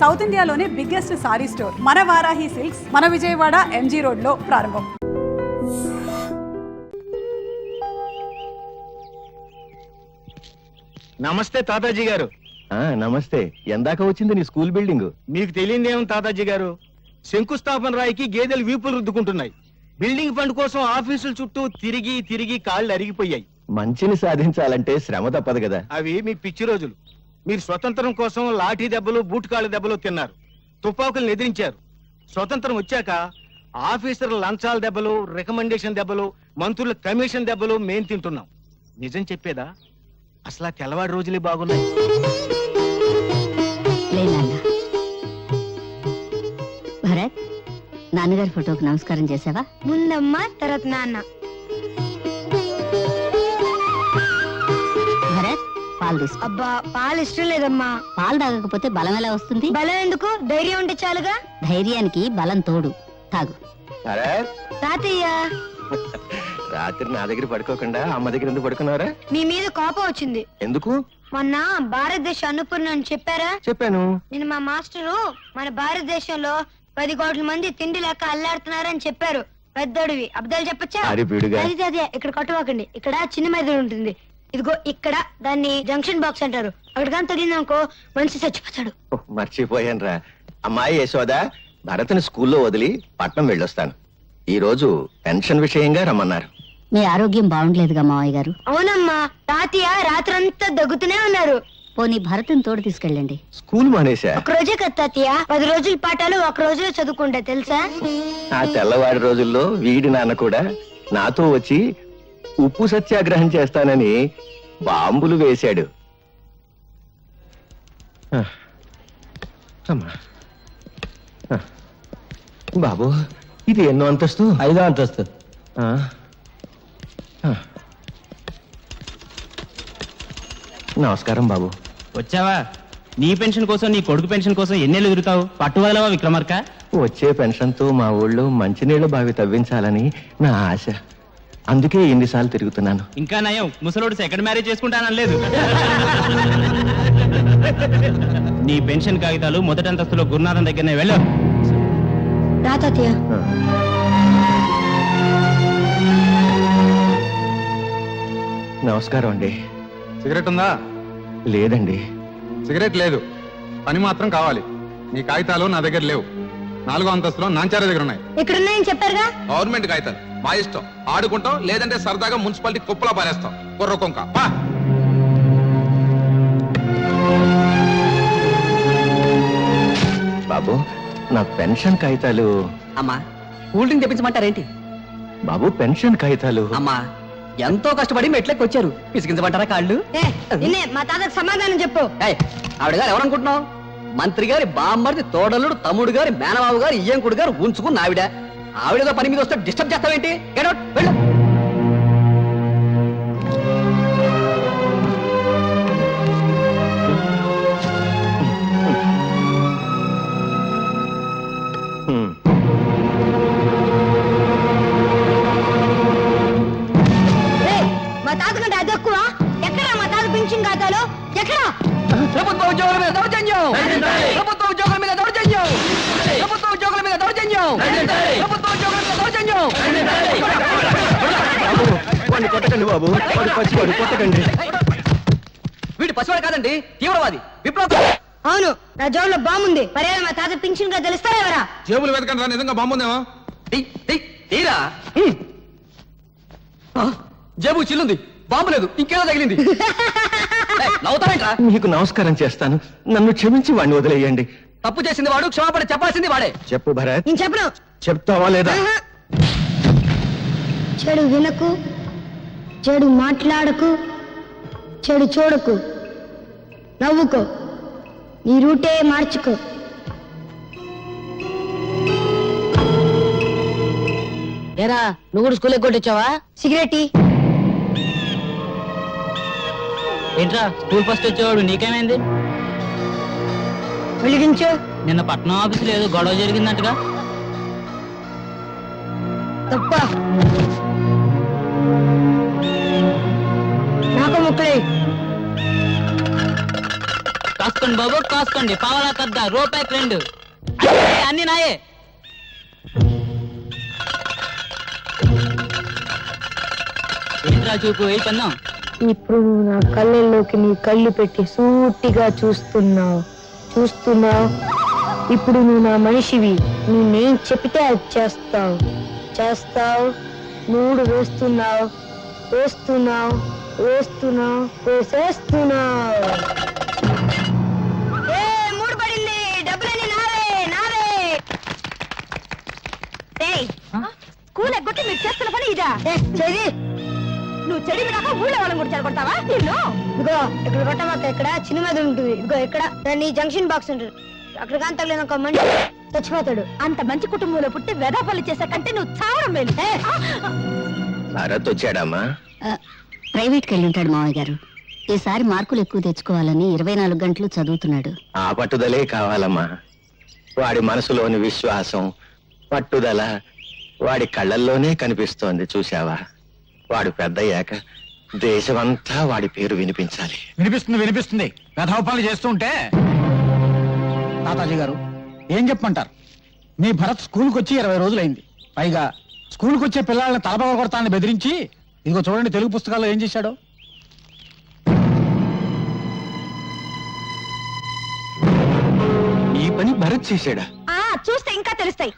South ఇండియాలోనే biggest sorry store మన Varahi silks మన విజయవాడ ఎంజీ రోడ్ లో ప్రారంభం. నమస్తే తాతాజీ గారు. నమస్తే. ఎందాక వచ్చింది నీ స్కూల్ బిల్డింగ్? మీకు తెలియదేం తాతాజీ గారు, శంకుస్థాపన రాయికి గేదెలు వీపులు రుద్దుకుంటున్నాయి. బిల్డింగ్ ఫండ్ కోసం ఆఫీసుల చుట్టూ తిరిగి తిరిగి కాళ్ళు అరిగిపోయాయి. మంచిని సాధించాలంటే శ్రమ తప్పదు కదా. అవి మీ పిచ్చి రోజులు. మీరు స్వతంత్రం కోసం లాఠీ దెబ్బలు బూట్కాళ్ళ దెబ్బలు తిన్నారు, తుపాకులను ఎదిరించారు. స్వతంత్రం వచ్చాక ఆఫీసర్ల లంచాల దెబ్బలు, రికమెండేషన్ దెబ్బలు, మంత్రుల కమిషన్ దెబ్బలు మేం తింటున్నాం. నిజం చెప్పేదా, అసలు తెల్లవాడి రోజులే బాగున్నాయి. భరత్, నాన్నగారి ఫోటోకి నమస్కారం చేసావా? ముందమ్మా తర్వాత నాన్న. భరత్, పాలు తీసుకో. అబ్బా పాలు ఇష్టం లేదమ్మా. పాలు తాగకపోతే బలం ఎలా వస్తుంది? బలం ఎందుకు, ధైర్యం ఉంటే చాలుగా. ధైర్యానికి బలం తోడు. తాగు. తాతయ్య, రాత్రి నా దగ్గర పడుకోకుండా అమ్మ దగ్గర ఎందుకు పడుకున్నారా? మీ మీద కోపం వచ్చింది. ఎందుకు? మొన్న భారతదేశ అన్నపూర్ణ అని చెప్పారా? చెప్పాను. నేను మా మాస్టరు మన భారతదేశంలో 10 కోట్ల మంది తిండి లేక అల్లాడుతున్నారని చెప్పారు. పెద్దోడివి అబద్ధాలు చెప్పచ్చా? అదే ఇక్కడ కొట్టవాకండి. ఇక్కడ చిన్న మెదడు ఉంటుంది, ఇదిగో ఇక్కడ. దాన్ని జంక్షన్ బాక్స్ అంటారు. అక్కడ కానీ తగిలిందనుకో మనిషి చచ్చిపోతాడు. మర్చిపోయాను రా. అమ్మాయి యశోద, భరత్ని స్కూల్లో వదిలి పట్నం వెళ్ళొస్తాను. ఈ రోజు పెన్షన్ విషయంగా రమ్మన్నారు. మీ ఆరోగ్యం బాగుండలేదుగా మావయ్య గారు? అవునమ్మా, తాతయ్య రాత్రంతా దగ్గుతూనే ఉన్నారు. పోనీ భరత్ని తోడు తీసుకెళ్ళండి. స్కూల్ మానేశా. ఒక రోజే కదా తాతయ్య, 10 రోజుల పాఠాలు ఒక రోజులో చదువుకుంటా తెలుసా? ఆ తెల్లవారి రోజుల్లో వీడి నాన్న కూడా నాతో వచ్చి ఉప్పు సత్యాగ్రహం చేస్తానని బాంబులు వేశాడు. బాబు, ఇది ఎన్నో అంతస్తు? 5వ అంతస్తు. నమస్కారం బాబు. వచ్చావా? నీ పెన్షన్ కోసం, నీ కొడుకు పెన్షన్ కోసం ఎన్నేళ్ళు తిరుగుతావు? పట్టువదలవా విక్రమార్క? వచ్చే పెన్షన్ తో మా ఊళ్ళో మంచినీళ్ల బావి తవ్వించాలని నా ఆశ. అందుకే ఎన్నిసార్లు తిరుగుతున్నాను. ఇంకా నయం, ముసలోడు సెకండ్ మ్యారేజ్ చేసుకుంటానలేదు. నీ పెన్షన్ కాగితాలు మొదటి అంతస్తులో గురునాథం దగ్గరనే వెళ్ళు. రా తాతయ్య. నమస్కారం అండి. సిగరెట్ ఉందా? లేదండి. సిగరెట్ లేదు, పని మాత్రం కావాలి. నీ కాగితాలు నా దగ్గర లేవు. 4వ అంతస్తులో నాంచార దగ్గర ఉన్నాయి. ఇక్కడున్నాయని చెప్పారుగా. గవర్నమెంట్ కాగితాలు మా ఇష్టం. ఆడుకుంటాం, లేదంటే సరదాగా మున్సిపాలిటీ కుప్పలా పారేస్తాం. కుర్ర కొంక బాబు, నా పెన్షన్ కాగితాలు. అమ్మా, కూల్ డ్రింక్ తెప్పించమంటారేంటి? బాబు, పెన్షన్ కాగితాలు. అమ్మా, ఎంతో కష్టపడి మెట్లకి వచ్చారు, పిసికించమంటారా కాళ్ళు? నిన్నే మా తాతకు సమాధానం చెప్పు. ఆవిడ గారు ఎవరనుకుంటున్నావు? మంత్రి గారి బామ్మర్ది, తోడల్లుడు, తమ్ముడు గారి మేనబాబు గారు, ఇయ్యంకుడు గారు ఉంచుకున్న ఆవిడ. ఆవిడతో పని మీద వస్తే డిస్టర్బ్ చేస్తావేంటి? గెట్ అవుట్, వెళ్ళు. మా తాత కంటే అది ఎక్కువ. ఎక్కడా మా తాత పెన్షన్ ఖాతాలో? ఎక్కడా? ప్రభుత్వ ఉద్యోగుల మీద దౌర్జన్యం! ప్రభుత్వ ఉద్యోగుల మీద దౌర్జన్యం! ప్రభుత్వ ఉద్యోగుల మీద దౌర్జన్యం! ప్రభుత్వ ఉద్యోగుల మీద దౌర్జన్యం! వాడిని కొట్టకండి బాబు, వాడు పసివాడు, కొట్టకండి. వీడు పసివాడు కాదండి, తీవ్రవాది, విప్లవ. అవును, నా జోబులో బాగుంది. మరేలా మా తాత పెన్షన్ గా తెలుస్తారా ఎవరా? జేబులు వెతకండి రా, నిజంగా బాగుందేమో. తీరా. జేబు చిల్లుంది, బాంబు లేదు, ఇంకేదో తగిలింది. నవ్వుతావేంట్రా? మీకు నమస్కారం చేస్తాను, నన్ను క్షమించి వాడిని వదిలేయండి. తప్పు చేసింది వాడు, క్షమాపణ చెప్పాల్సింది వాడే. చెప్పు భరత్. నేను చెప్పను. చెప్తావా లేదా? చెడు వినకు, చెడు మాట్లాడకు, చెడు చూడకు, నవ్వుకో, నీ రూటే మార్చుకో. ఏరా, నువ్వు కూడా స్కూల్ ఎగ్గొట్టొచ్చావా? సిగరెట్ ఏంట్రా, స్కూల్ ఫస్ట్ వచ్చేవాడు, నీకేమైంది? వెలిగించు. నిన్న పట్నం ఆఫీసులో ఏదో గొడవ జరిగిందంటగా? తప్ప నాకు ముక్కలే. కాస్త కాసుకోండి బాబు కాసుకోండి పావలా కద్ద రూపాయికి 2 అన్ని నాయే. ఏంట్రా చూపు ఏ పన్నాం. ఇప్పుడు నువ్వు నా కళ్ళల్లోకి నీ కళ్ళు పెట్టి సూటిగా చూస్తున్నావు. ఇప్పుడు నువ్వు నా మనిషివి. నేనేం చెప్తే అది చేస్తావు. 3 వేస్తున్నావు. వేసేస్తున్నావు. 3 పడింది. డబ్బులన్నీ నావే. స్కూల్ ఎగ్గొట్టి మీరు చేస్తున్న పని ఇదా? నువ్వు చెడి వినాక ఊళ్ళో వాళ్ళని కూడా చెడగొడతావా? ఇదిగో ఇక్కడ కొట్టమాక, ఇక్కడ చిన్న మీద ఉంటుంది. ఇదిగో ఇక్కడ దాన్ని జంక్షన్ బాక్స్ ఉంటుంది. అక్కడ కానీ తగిలిన ఒక మనిషి చచ్చిపోతాడు. అంత మంచి కుటుంబంలో పుట్టి వెదాపల్లి చేసా కంటే నువ్వు చావడం మేలు. భరత్ వచ్చాడమ్మా? ప్రైవేట్కి వెళ్ళి ఉంటాడు మావయ్య గారు. ఈసారి మార్కులు ఎక్కువ తెచ్చుకోవాలని 24 గంటలు చదువుతున్నాడు. ఆ పట్టుదలే కావాలమ్మా. వాడి మనసులోని విశ్వాసం, పట్టుదల వాడి కళ్ళల్లోనే కనిపిస్తోంది. చూశావా? వాడు పెద్దయ్యాక దేశమంతా వాడి పేరు వినిపించాలి. వినిపిస్తుంది. వెధవపాలు చేస్తూ ఉంటే. తాతాజీ గారు ఏం చెప్పమంటారు? మీ భరత్ స్కూల్కి వచ్చి 20 రోజులైంది. పైగా స్కూల్కి వచ్చే పిల్లల్ని తలపగ కొడతానని బెదిరించి, ఇదిగో చూడండి తెలుగు పుస్తకాల్లో ఏం చేశాడో. ఈ పని భరత్ చేశాడా? చూస్తే ఇంకా తెలుస్తాయి.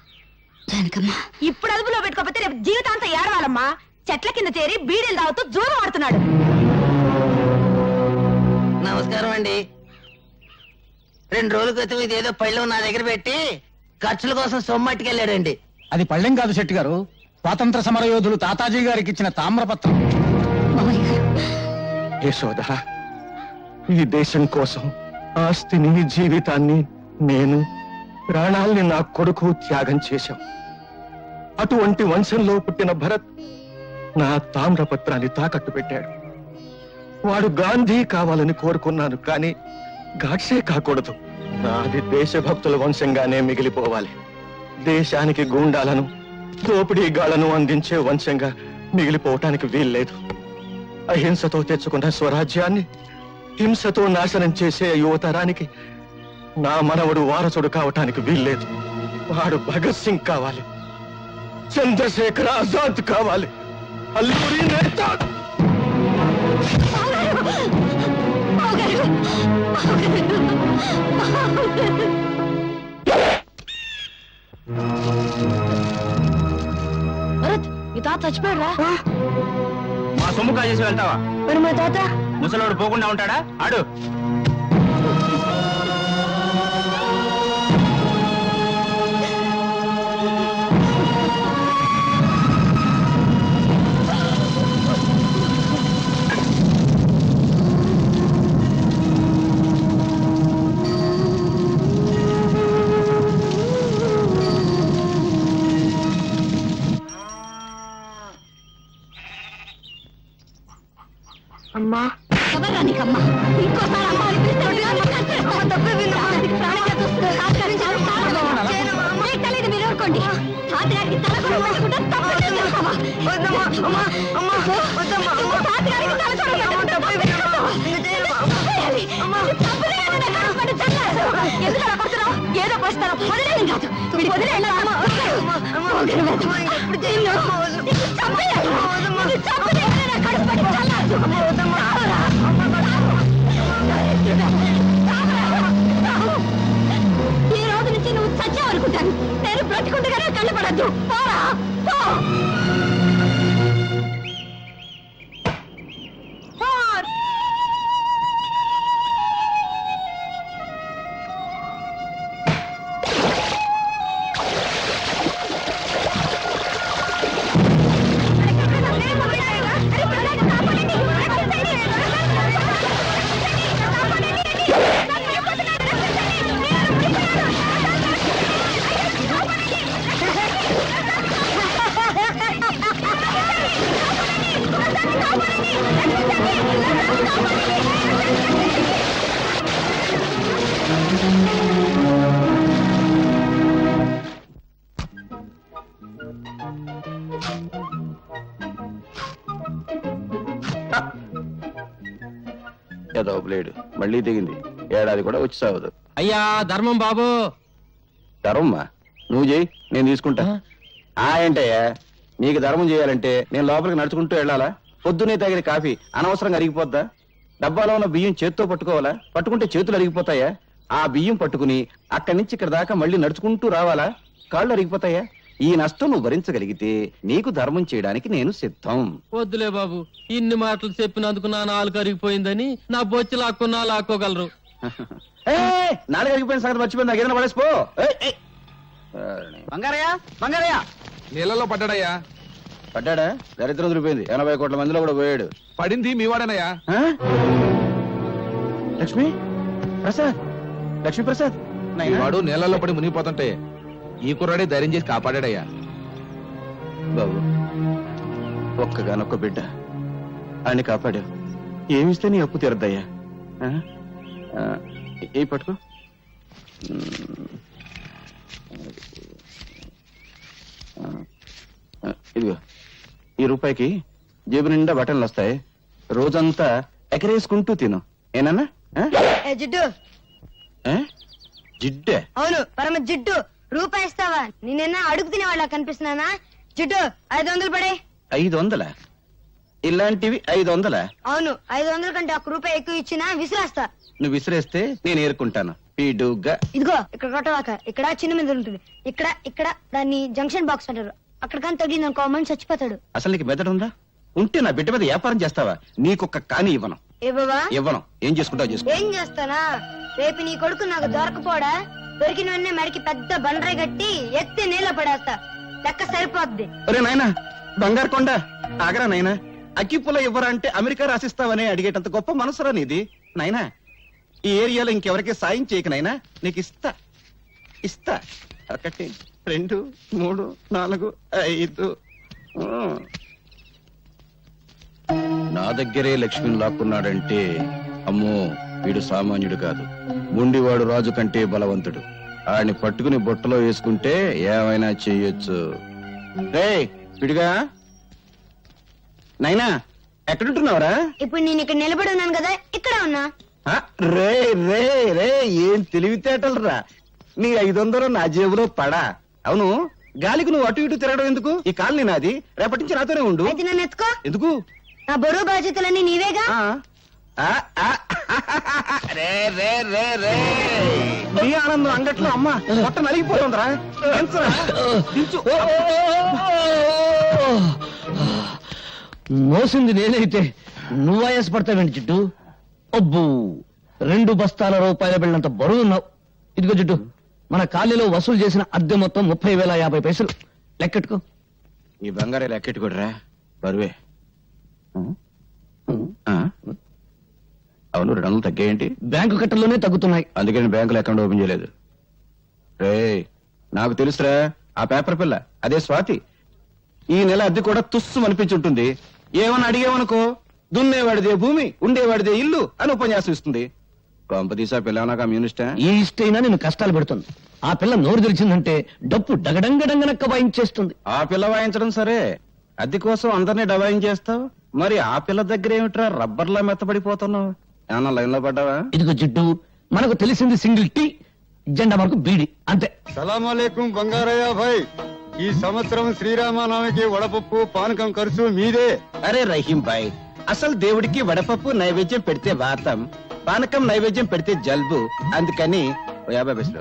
ఇప్పుడు అదుపులో పెట్టుకోకపోతే రేపు జీవితాంతం ఏడవాలమ్మా. చెట్ల కింద చేరి బీడీలు తాగుతూ జూదం ఆడుతున్నాడు. నమస్కారం అండి. 2 రోజుల క్రితం ఇదేదో పళ్ళెం నా దగ్గర పెట్టి ఖర్చుల కోసం సొమ్మట్టుకెళ్ళాడండి. అది పళ్ళెం కాదు శెట్టి గారు, స్వాతంత్ర సమర యోధులు తాతాజీ గారికి ఇచ్చిన తామ్రపత్రం. యశోద, ఈ దేశం కోసం ఆస్తిని, జీవితాన్ని, నేను ప్రాణాల్ని నా కొడుకు త్యాగం చేశాం. అటువంటి వంశంలో పుట్టిన భరత్ నా తామ్రపత్రాన్ని తాకట్టు పెట్టాడు. వాడు గాంధీ కావాలని కోరుకున్నాను, కానీ గాడ్సే కాకూడదు. నాది దేశభక్తుల వంశంగానే మిగిలిపోవాలి. దేశానికి గూండాలను, దోపిడీగాళ్లను అందించే వంశంగా మిగిలిపోవటానికి వీల్లేదు. అహింసతో తెచ్చుకున్న స్వరాజ్యాన్ని హింసతో నాశనం చేసే యువతరానికి నా మనవడు వారసుడు కావటానికి వీల్లేదు. వాడు భగత్ సింగ్ కావాలి, చంద్రశేఖర్ ఆజాద్ కావాలి, అల్లూరి నేత. మీ తాత చచ్చిపోయాడా? మా సొమ్ము కాజేసి వెళ్తావా? మరి మా తాత ముసలోడు పోకుండా ఉంటాడా? ఆడు. అమ్మా ఎవరా నీకమ్మా? ఇంకోసారి అమ్మ అని పిలిస్తే మీరు ఊరుకోండి. తాతగారికి తల కూడా పట్టుకుంటే ఏదో పోస్తారో వదిలేం కాదు. ఈ రోజు నుంచి నువ్వు చచ్చావనుకుంటాను. నేను బ్రతికుండగానే కళ్ళపడద్దు. పోరా పో. ఏదో బ్లేడ్ మళ్ళీ దిగింది. ఏడాది కూడా వచ్చి సావదు. అయ్యా ధర్మం బాబు. ధర్మమ్మా నువ్వు చెయ్యి, నేను తీసుకుంటా. ఏంటయ్యా నీకు ధర్మం చేయాలంటే నేను లోపలికి నడుచుకుంటూ వెళ్ళాలా? పొద్దునే తాగిన కాఫీ అనవసరంగా అరిగిపోద్దా? డబ్బాలో ఉన్న బియ్యం చేత్తో పట్టుకోవాలా? పట్టుకుంటే చేతులు అరిగిపోతాయా? ఆ బియ్యం పట్టుకుని అక్కడి నుంచి ఇక్కడ దాకా మళ్ళీ నడుచుకుంటూ రావాలా? కాళ్ళు అరిగిపోతాయా? ఈ నష్టం నువ్వు భరించగలిగితే నీకు ధర్మం చేయడానికి నేను సిద్ధం. వద్దులే బాబు, ఇన్ని మాటలు చెప్పినందుకు నా నాలుగు అరిగిపోయిందని నా బొచ్చి లాక్కున్నా లాక్కోగలరు. నాలుగు అరిగిపోయిన సంగతి మర్చిపోయింది, నాకు ఏదైనా పడేసిపో. బంగారయ్య బంగారయ్య నీళ్ళలో పడ్డాడయ్యా. పడ్డాడా? దరిద్రం దొరికిపోయింది. 80 కోట్ల మందిలో కూడా పోయాడు. పడింది మీ వాడేనయ్యా. లక్ష్మి ప్రసాద్, లక్ష్మీ ప్రసాద్ వాడు నీళ్ళలో పడి మునిగిపోతుంటే ఈ కుర్రాడే ధైర్యం చేసి కాపాడాడయ్యా. బాబు ఒక్కగానొక్క బిడ్డ ఆయన కాపాడావు. ఏమిస్తే నీ అప్పు తీరద్దయ్యా. ఏ పట్టుకో. ఇదిగో ఈ రూపాయికి జేబు నిండా బట్టలు వస్తాయి. రోజంతా ఎకరేసుకుంటూ తిను. ఏనన్నా? జిడ్డు. జిడ్డే? అవును, పరమ జిడ్డు. రూపాయి ఇస్తావా? నేనైనా అడుగు తినేవాళ్ళ కనిపిస్తున్నానా? జిడ్డు 500 పడే. 500? ఇలాంటివి 500? అవును, 500 కంటే 1 రూపాయి ఎక్కువ ఇచ్చినా విసిరేస్తా. నువ్వు విసిరేస్తే నేను ఏరుకుంటాను. పీడుగా ఇదిగో ఇక్కడ కొట్టవాక. ఇక్కడ చిన్న మీద ఉంటుంది. ఇక్కడ దాన్ని జంక్షన్ బాక్స్ అంటారు. అక్కడ కానీ తగిలింది అనుకో మనిషి చచ్చిపోతాడు. అసలు నీకు మెదడు ఉందా? ఉంటే నా బిడ్డ మీద వ్యాపారం చేస్తావా? నీకొక్క కాని ఇవ్వను. ఇవ్వవా? ఇవ్వను. ఏం చేసుకుంటావు చేసుకో. ఏం చేస్తానా? రేపు నీ కొడుకు నాకు దొరకపోడా? దొరికిన వెంటనే మడికి పెద్ద బండరాయి కట్టి ఎత్తి నీళ్ళ పడేస్తా. లెక్క సరిపోద్ది. ఒరే నాయనా బంగారు కొండ ఆగరా నాయనా. అగ్గిపుల్ల ఇవ్వరా అంటే అమెరికా రాసిస్తావని అడిగేటంత గొప్ప మనసురా నీది నాయనా. ఈ ఏరియాలో ఇంకెవరికి సాయం చేయక నాయనా. నీకు ఇస్తా ఇస్తా. 1 2 3 4 5. నా దగ్గరే లక్ష్మిని లాక్కున్నాడంటే అమ్మో వీడు సామాన్యుడు కాదు. ముండివాడు రాజు కంటే బలవంతుడు. ఆడిని పట్టుకుని బొట్టలో వేసుకుంటే ఏమైనా చెయ్యొచ్చు. రే విడిగా నైనా ఎక్కడుంటున్నావురా? ఇప్పుడు నేను ఇక్కడ నిలబడి ఉన్నాను కదా, ఇక్కడ ఉన్నా. రే రే రే ఏం తెలివితేటలు రా. నీ 500 నా జేబులో పడా. అవును గాలికి నువ్వు అటు ఇటు తిరగడం ఎందుకు? ఈ కాలనీ నాది. రేపటి నుంచి నాతోనే ఉండు. అయితే నన్ను ఎత్తుకో. ఎందుకు? నా బరువు బాధ్యతలన్నీ నీవేగా. రే రే రే రే నీ ఆనందం అంగట్లో అమ్మ మొట్ట నలిగిపోతుందిరా. మోసింది నేనైతే నువ్వు ఆయాసపడతావేంటి జిడ్డు? అబ్బు 2 బస్తాల రూపాయల బిళ్ళంత బరువు ఉన్నావు. ఇదిగో జిడ్డు, మన కాలనీలో వసూలు చేసిన అద్దె మొత్తం 30,050 పైసలు. లెక్కెట్టుకో. ఈ బంగారే లెక్కెట్టుకోడరా బరువే. అవును 200 తగ్గాయేంటి? బ్యాంకు కట్టల్లోనే తగ్గుతున్నాయి. అందుకని బ్యాంకులో అకౌంట్ ఓపెన్ చేయలేదు. రే నాకు తెలుసురా ఆ పేపర్ పిల్ల అదే స్వాతి. ఈ నెల అద్దె కూడా తుస్సు అనిపించుంటుంది. ఏమని అడిగేవనుకో దున్నేవాడిదే భూమి ఉండేవాడిదే ఇల్లు అని ఉపన్యాసం ఇస్తుంది. కొంపదీసా పిల్ల నాకు కమ్యూనిస్టా? ఈ ఇష్టైనా నేను కష్టాలు పెడుతుంది. ఆ పిల్ల నోరు తెరిచిందంటే డప్పు డగడంగడంగనక్క వాయించేస్తుంది. ఆ పిల్ల వాయించడం సరే, అద్దె కోసం అందరినీ డబాయించేస్తావు. మరి ఆ పిల్ల దగ్గర ఏమిట్రా రబ్బర్లా మెత్తబడిపోతున్నావు? ఏమన్నా లైన్ లో పడ్డావా? ఇదిగో జిడ్డు, మనకు తెలిసింది సింగిల్ టీ, జెండా మనకు బీడి అంతే. సలాంలేకం బంగారయ్య భాయ్. ఈ సంవత్సరం శ్రీరామనవమికి వడపప్పు పానకం ఖర్చు మీదే. అరే రహీం భాయ్, అసలు దేవుడికి వడపప్పు నైవేద్యం పెడితే వాతం, పానకం నైవేద్యం పెడితే జల్బు. అందుకని 50 పైసలు.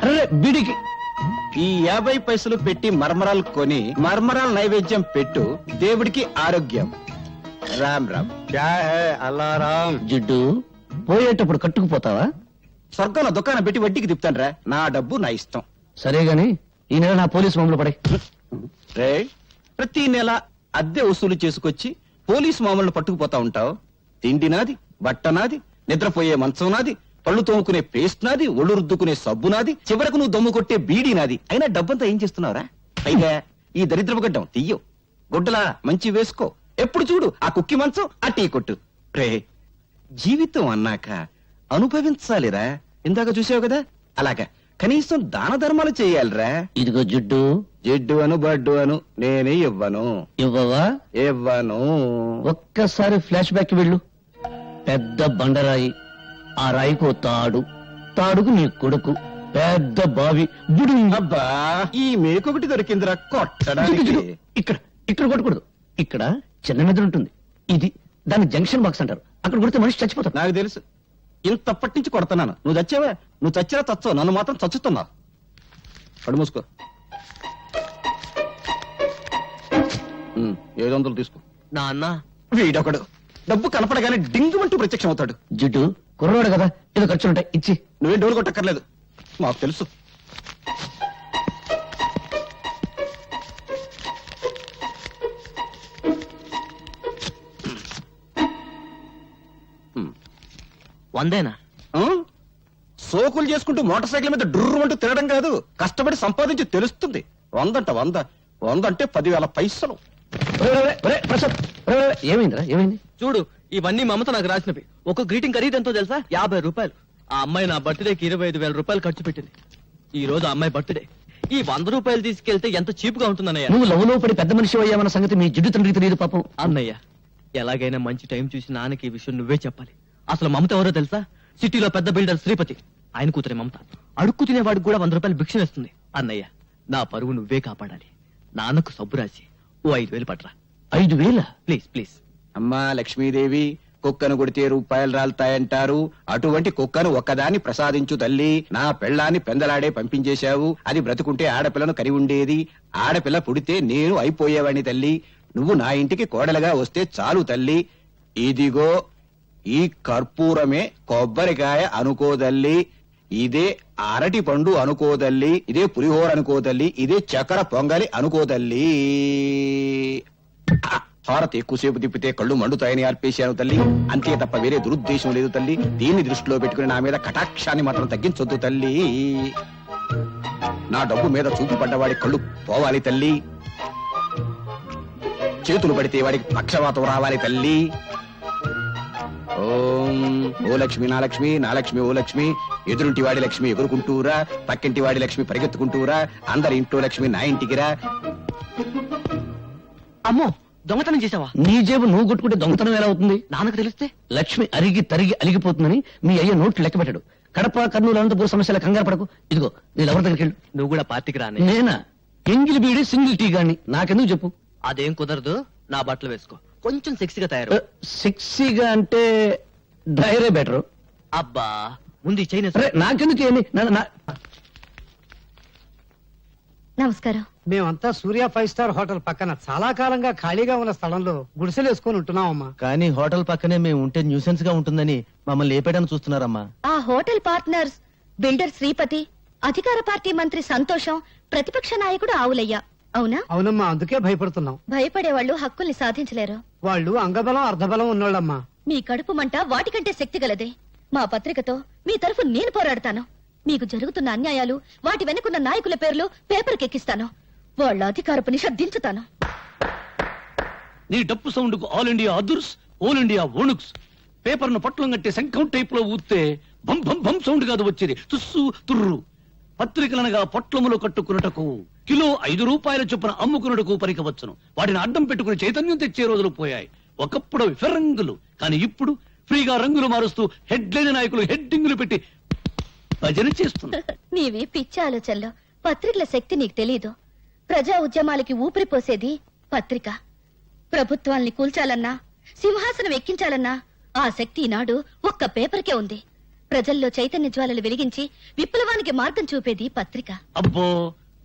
అరే బీడికి ఈ 50 పైసలు పెట్టి మర్మరాలు కొని మర్మరాలు నైవేద్యం పెట్టు. దేవుడికి ఆరోగ్యం. రామ్ రామ్. క్యా హై అల్లారాం. జిడ్డు, పోయేటప్పుడు కట్టుకుపోతావా? స్వర్గంలో దుకాణం పెట్టి వడ్డీకి తిప్పుతాను. నా డబ్బు నా ఇష్టం. సరే గాని ఈ నెల నా పోలీసు మామూలు పడే. రే ప్రతి నెల అద్దె వసూలు చేసుకొచ్చి పోలీసు మామూలు పట్టుకుపోతా ఉంటావు. తిండి నాది, బట్ట నాది, నిద్రపోయే మంచం నాది, పళ్ళు తోముకునే పేస్ట్ నాది, ఒళ్ళు రుద్దుకునే సబ్బు నాది, చివరకు నువ్వు దమ్ము కొట్టే బీడీ నాది. అయినా డబ్బంతా ఏం చేస్తున్నావురా? పైగా ఈ దరిద్రపు గడ్డం తీయో, గుడ్డలా మంచి వేసుకో. ఎప్పుడు చూడు ఆ కుక్కి మంచం, ఆ టీ కొట్టు. రే జీవితం అన్నాక అనుభవించాలిరా. ఇందాక చూసావు కదా, అలాగా కనీసం దాన ధర్మాలు చేయాలిరా. ఇదిగో జిడ్డు, జిడ్డు అను బడ్డు అను నేనే ఇవ్వను. ఇవ్వవా? ఇవ్వను. ఒక్కసారి ఫ్లాష్ బ్యాక్ వెళ్ళు. పెద్ద బండరాయి, ఆ రాయికో తాడు, తాడుకు నీ కొడుకు, పెద్ద బావి, బుడు. అబ్బా ఈ మేకొకటి దొరికిందిరా కొట్టడానికి. ఇక్కడ ఇక్కడ కొట్టకూడదు, ఇక్కడ చిన్న మెదడు ఉంటుంది, ఇది దాన్ని జంక్షన్ బాక్స్ అంటారు. అక్కడ కొడితే మనిషి చచ్చిపోతాడు. నాకు తెలుసు, ఇంతప్పటి నుంచి కొడుతున్నాను. నువ్వు చచ్చావా? నువ్వు చచ్చినా చచ్చావు, నన్ను మాత్రం చచ్చుతున్నావు. కడు మూసుకో. 700 తీసుకో. నాన్న వీడొకడు డబ్బు కనపడగానే డింగుమంటూ ప్రత్యక్షం అవుతాడు. జిడ్డు కుర్రవాడు కదా, ఏదో ఖర్చులుంటాయి, ఇచ్చి. నువ్వేం డోలు కొట్టక్కర్లేదు, మాకు తెలుసు. వందేనా? ఆ? సోకులు చేసుకుంటూ మోటార్ సైకిల్ మీద డ్రుర్రుమంటూ తిరగడం కాదు, కష్టపడి సంపాదించి తెలుస్తుంది. 100 100 100 అంటే 10,000 పైసలు. ప్రసాద్, ఏమైందిరా, ఏమైంది? చూడు, ఇవన్నీ మమత నాకు రాసినవి. ఒక గ్రీటింగ్ ఖరీదు ఎంతో తెలుసా? 50 రూపాయలు. ఆ అమ్మాయి నా బర్త్డేకి 25,000 రూపాయలు ఖర్చు పెట్టింది. ఈ రోజు ఆ అమ్మాయి బర్త్డే. ఈ 100 రూపాయలు తీసుకెళ్తే ఎంత చీప్ గా ఉంటుందన్నయ్య. నువ్వు లవ్లో పడి పెద్ద మనిషి అయ్యామన్న సంగతి మీ జిడ్డు తండ్రికి తెలియదు పాపం. అన్నయ్య, ఎలాగైనా మంచి టైం చూసి నాన్నకి ఈ విషయం నువ్వే చెప్పాలి. అసలు మమత ఎవరో తెలుసా? సిటీలో పెద్ద బిల్డర్ శ్రీపతి, ఆయన కూతురే మమత. అడుక్కు తినేవాడికి కూడా 100 రూపాయలు భిక్ష వేస్తుంది. అన్నయ్య, నా పరువు నువ్వే కాపాడాలి. నాన్నకు సబ్బు రాసి ఓ 5,000 పట్రా. 5,000? Please please. అమ్మా లక్ష్మీదేవి, కుక్కను కొడితే రూపాయలు రాలుతాయంటారు. అటువంటి కుక్కను ఒక్కదాన్ని ప్రసాదించు తల్లి. నా పెళ్ళాన్ని పెందలాడే పంపించేశావు. అది బ్రతుకుంటే ఆడపిల్లను కరి ఉండేది. ఆడపిల్ల పుడితే నేను అయిపోయేవాడిని తల్లి. నువ్వు నా ఇంటికి కోడలుగా వస్తే చాలు తల్లి. ఇదిగో ఈ కర్పూరమే కొబ్బరికాయ అనుకోదల్లి, ఇదే అరటి పండు అనుకోదల్లి, ఇదే పులిహోర అనుకోదల్లి, ఇదే చక్కెర పొంగలి అనుకోదల్లి. హారతి ఎక్కువసేపు తిప్పితే కళ్ళు మండుతాయని అర్పేశాను తల్లి. అంతే తప్ప వేరే దురుద్దేశం లేదు తల్లి. దీన్ని దృష్టిలో పెట్టుకుని నా మీద కటాక్షాన్ని మాత్రం తగ్గించొద్దు తల్లి. నా డబ్బు మీద చూపు పడ్డవాడి కళ్ళు పోవాలి తల్లి. చేతులు పడితే వాడికి పక్షవాతం రావాలి తల్లి. ఓం ఓ లక్ష్మి నా లక్ష్మి, నా లక్ష్మి ఓ లక్ష్మి. ఎదురుంటి వాడి లక్ష్మి ఎగురుకుంటూరా, పక్కింటి వాడి లక్ష్మి పరిగెత్తుకుంటూరా, అందరి ఇంట్లో లక్ష్మి నా ఇంటికిరా. అమ్మో, దొంగతనం చేసావా? నీ జేబు నువ్వు కొట్టుకుంటే దొంగతనం ఎలా అవుతుంది? నాన్నకు తెలిస్తే? లక్ష్మి అరిగి తరిగి అలిగిపోతుందని మీ అయ్య నోట్లు లెక్క పెట్టాడు. కడప, కర్నూలు, అనంతపురం సమస్యల కంగారు పడకు. ఇదిగో నీ ఎవరి దగ్గరికి వెళ్ళు. నువ్వు కూడా పార్టీకి రానే. నేనా? ఎంగిలి బీడి సింగిల్ టీ గాని, నాకెందుకు చెప్పు. అదేం కుదరదు, నా బట్టలు వేసుకో. కొంచెం సెక్సీగా తయారు. సెక్సీగా అంటే డ్రైరే బెటర్. అబ్బా, ముందు ఈ చైనా. నాకెందుకు ఏంది? నమస్కారం. మేమంతా సూర్య 5 స్టార్ హోటల్ పక్కన చాలా కాలంగా ఖాళీగా ఉన్న స్థలంలో గుడిసెలు వేసుకుని ఉంటున్నామమ్మా. కానీ హోటల్ పక్కనే మేము ఉంటే న్యూసెన్స్ గా ఉంటుందని మమ్మల్ని ఏపేయడానికి చూస్తున్నారమ్మా. ఆ హోటల్ పార్ట్నర్స్ బిల్డర్ శ్రీపతి, అధికార పార్టీ మంత్రి సంతోషం, ప్రతిపక్ష నాయకుడు ఆవులయ్య. అవునా? అవునమ్మా, అందుకే భయపడుతున్నాం. భయపడేవాళ్ళు హక్కుల్ని సాధించలేరు. వాళ్ళు అంగబలం అర్ధబలం ఉన్నోళ్ళమ్మా. మీ కడుపు మంట వాటికంటే శక్తి గలదే. మా పత్రికతో మీ తరఫు నేను పోరాడతాను. మీకు జరుగుతున్న అన్యాయాలు, వాటి వెనుకున్న నాయకుల పేర్లు పేపర్కి ఎక్కిస్తాను. వాళ్ళ అధికారపు నిషేధించుతాను. నీ డప్పు సౌండ్ కు ఆల్ ఇండియా అదుర్స్, ఆల్ ఇండియా ఓణుక్స్. పేపర్ ను పట్లం కట్టి శంఖం టైప్ లో ఊస్తే భం భం భం సౌండ్ కాదు వచ్చేది, తుస్సు తుర్రు. పత్రికలనగా పొట్లములు కట్టుకున్నటకు కిలో 5 రూపాయల చొప్పున అమ్ముకున్నటకు పరికవచ్చును. వాటిని అడ్డం పెట్టుకుని చైతన్యం తెచ్చే రోజులు పోయాయి. ఒకప్పుడు ఫిరంగులు, కానీ ఇప్పుడు ఫ్రీగా రంగులు మారుస్తూ హెడ్లైన్ నాయకులు హెడ్డింగులు పెట్టి భజన చేస్తున్నారు. నీవి పిచ్చి ఆలోచనలో. పత్రికల శక్తి నీకు తెలీదు. ప్రజా ఉద్యమాలకి ఊపిరి పోసేది పత్రిక. ప్రభుత్వాల్ని కూల్చాలన్నా, సింహాసనం ఎక్కించాలన్నా ఆ శక్తి ఈనాడు ఒక్క పేపర్కే ఉంది. ప్రజల్లో చైతన్య జ్వాలలు వెలిగించి విప్లవానికి మార్గం చూపేది పత్రిక. అబ్బో,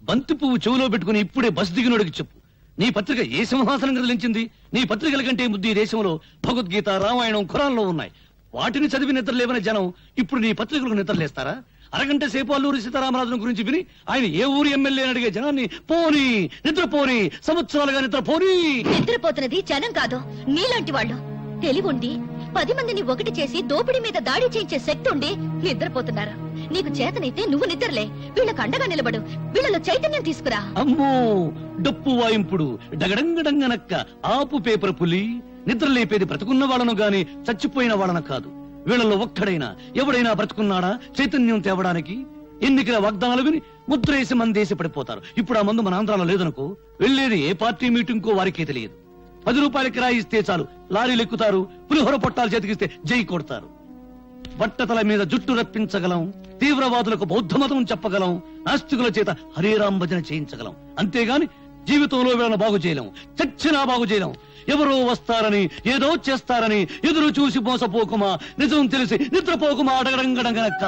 బంతి పువ్వు చెవులో పెట్టుకుని ఇప్పుడే బస్ దిగినోడికి చెప్పు, నీ పత్రిక ఏ సింహాసనం కదిలించింది? నీ పత్రికల కంటే ముద్దు ఈ దేశంలో భగవద్గీత, రామాయణం, ఖురాన్లో ఉన్నాయి. వాటిని చదివి నిద్రలేవని జనం ఇప్పుడు నీ పత్రికలకు నిద్రలేస్తారా? అరగంట సేపు అల్లూరి సీతారామరాజును గురించి విని ఆయన ఏ ఊరి ఎమ్మెల్యే అని అడిగే జనాన్ని పోనీ నిద్రపోని, సంవత్సరాలుగా నిద్రపోని. నిద్రపోతున్నది జనం కాదు, నీలాంటి వాళ్ళు. తెలివుండి 10 మందిని ఒకటి చేసి దోపిడీ మీద దాడి చేయించే శక్తి ఉండి నిద్రపోతున్నారు. నీకు చేతనైతే నువ్వు నిద్రలే, వీళ్ళకు అండగా నిలబడు, వీళ్ళలో చైతన్యం తీసుకురా. అమ్మో, డప్పు వాయింపుడు డగడంగడంగనక్క ఆపు పేపర్ పులి. నిద్ర లేపేది బ్రతుకున్న వాళ్ళను గాని చచ్చిపోయిన వాళ్ళను కాదు. వీళ్ళలో ఒక్కడైనా ఎవడైనా బ్రతుకున్నాడా చైతన్యం తేవడానికి? ఎన్నికల వాగ్దానాలు విని ముద్రేసి మందేసి పడిపోతారు. ఇప్పుడు ఆ మందు మన ఆంధ్రాలో లేదనుకో, వెళ్లేది ఏ పార్టీ మీటింగ్ కో వారికే తెలియదు. ₹10 కిరాయి ఇస్తే చాలు లారీలు ఎక్కుతారు, పులిహోర పొట్టాలు చేతికిస్తే జై కొడతారు. బట్టతల మీద జుట్టు రప్పించగలం, తీవ్రవాదులకు బౌద్ధ మతం చెప్పగలం, నాస్తికుల చేత హరేరాం భజన చేయించగలం. అంతేగాని జీవితంలో వీళ్ళని బాగు చేయలేం, చచ్చినా బాగు చేయలేం. ఎవరో వస్తారని ఏదో చేస్తారని ఎదురు చూసి మోసపోకుమా, నిజం తెలిసి నిద్రపోకుమా అడగడంగడంగనక్క.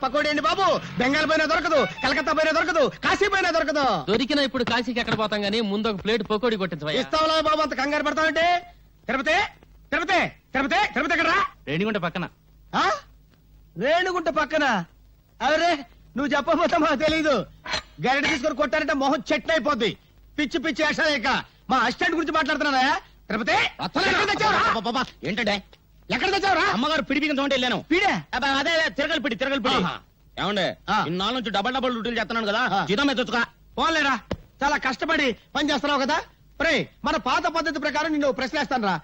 పకోడీ అండి బాబు. బెంగాల్ పైన దొరకదు, కలకత్తా పైన దొరకదు, కాశీ పైన దొరకదు. దొరికినా ఇప్పుడు కాశీకి ఎక్కడ పోతాం గానీ ముందు ఒక ప్లేట్ పకోడీ కొట్టించవయ్యా. ఇస్తావులా బాబు, అంత కంగారు పడతావంటే. తిరుపతి తిరుపతి తిరుపతి తిరుపతి ఎక్కడ? రేణిగుంట పక్కన. రేణుగుంట పక్కన. అవరే నువ్వు చెప్పబోతా మాకు తెలీదు. గరిట తీసుకొని కొట్టారంటే మొహం చెట్టు అయిపోద్ది. పిచ్చి పిచ్చి వేషాలేక మా అసిస్టెంట్ గురించి మాట్లాడుతున్నా. తిరుపతి ఏంటంటే ఎక్కడ తెచ్చావురా? అమ్మగారు పిడిపిన తోటి వెళ్ళాను. పీడే అదే తిరగలి పిడి ఏమండే ఇన్నాళ్ళ నుంచి డబల్ డ్యూటీలు చేస్తున్నాను కదా, జీతం మీద తెచ్చుకో. పోలేరా, చాలా కష్టపడి పని చేస్తున్నావు కదా. ప్రే మన పాత పద్ధతి ప్రకారం నిన్ను ప్రశ్న వేస్తాను రా.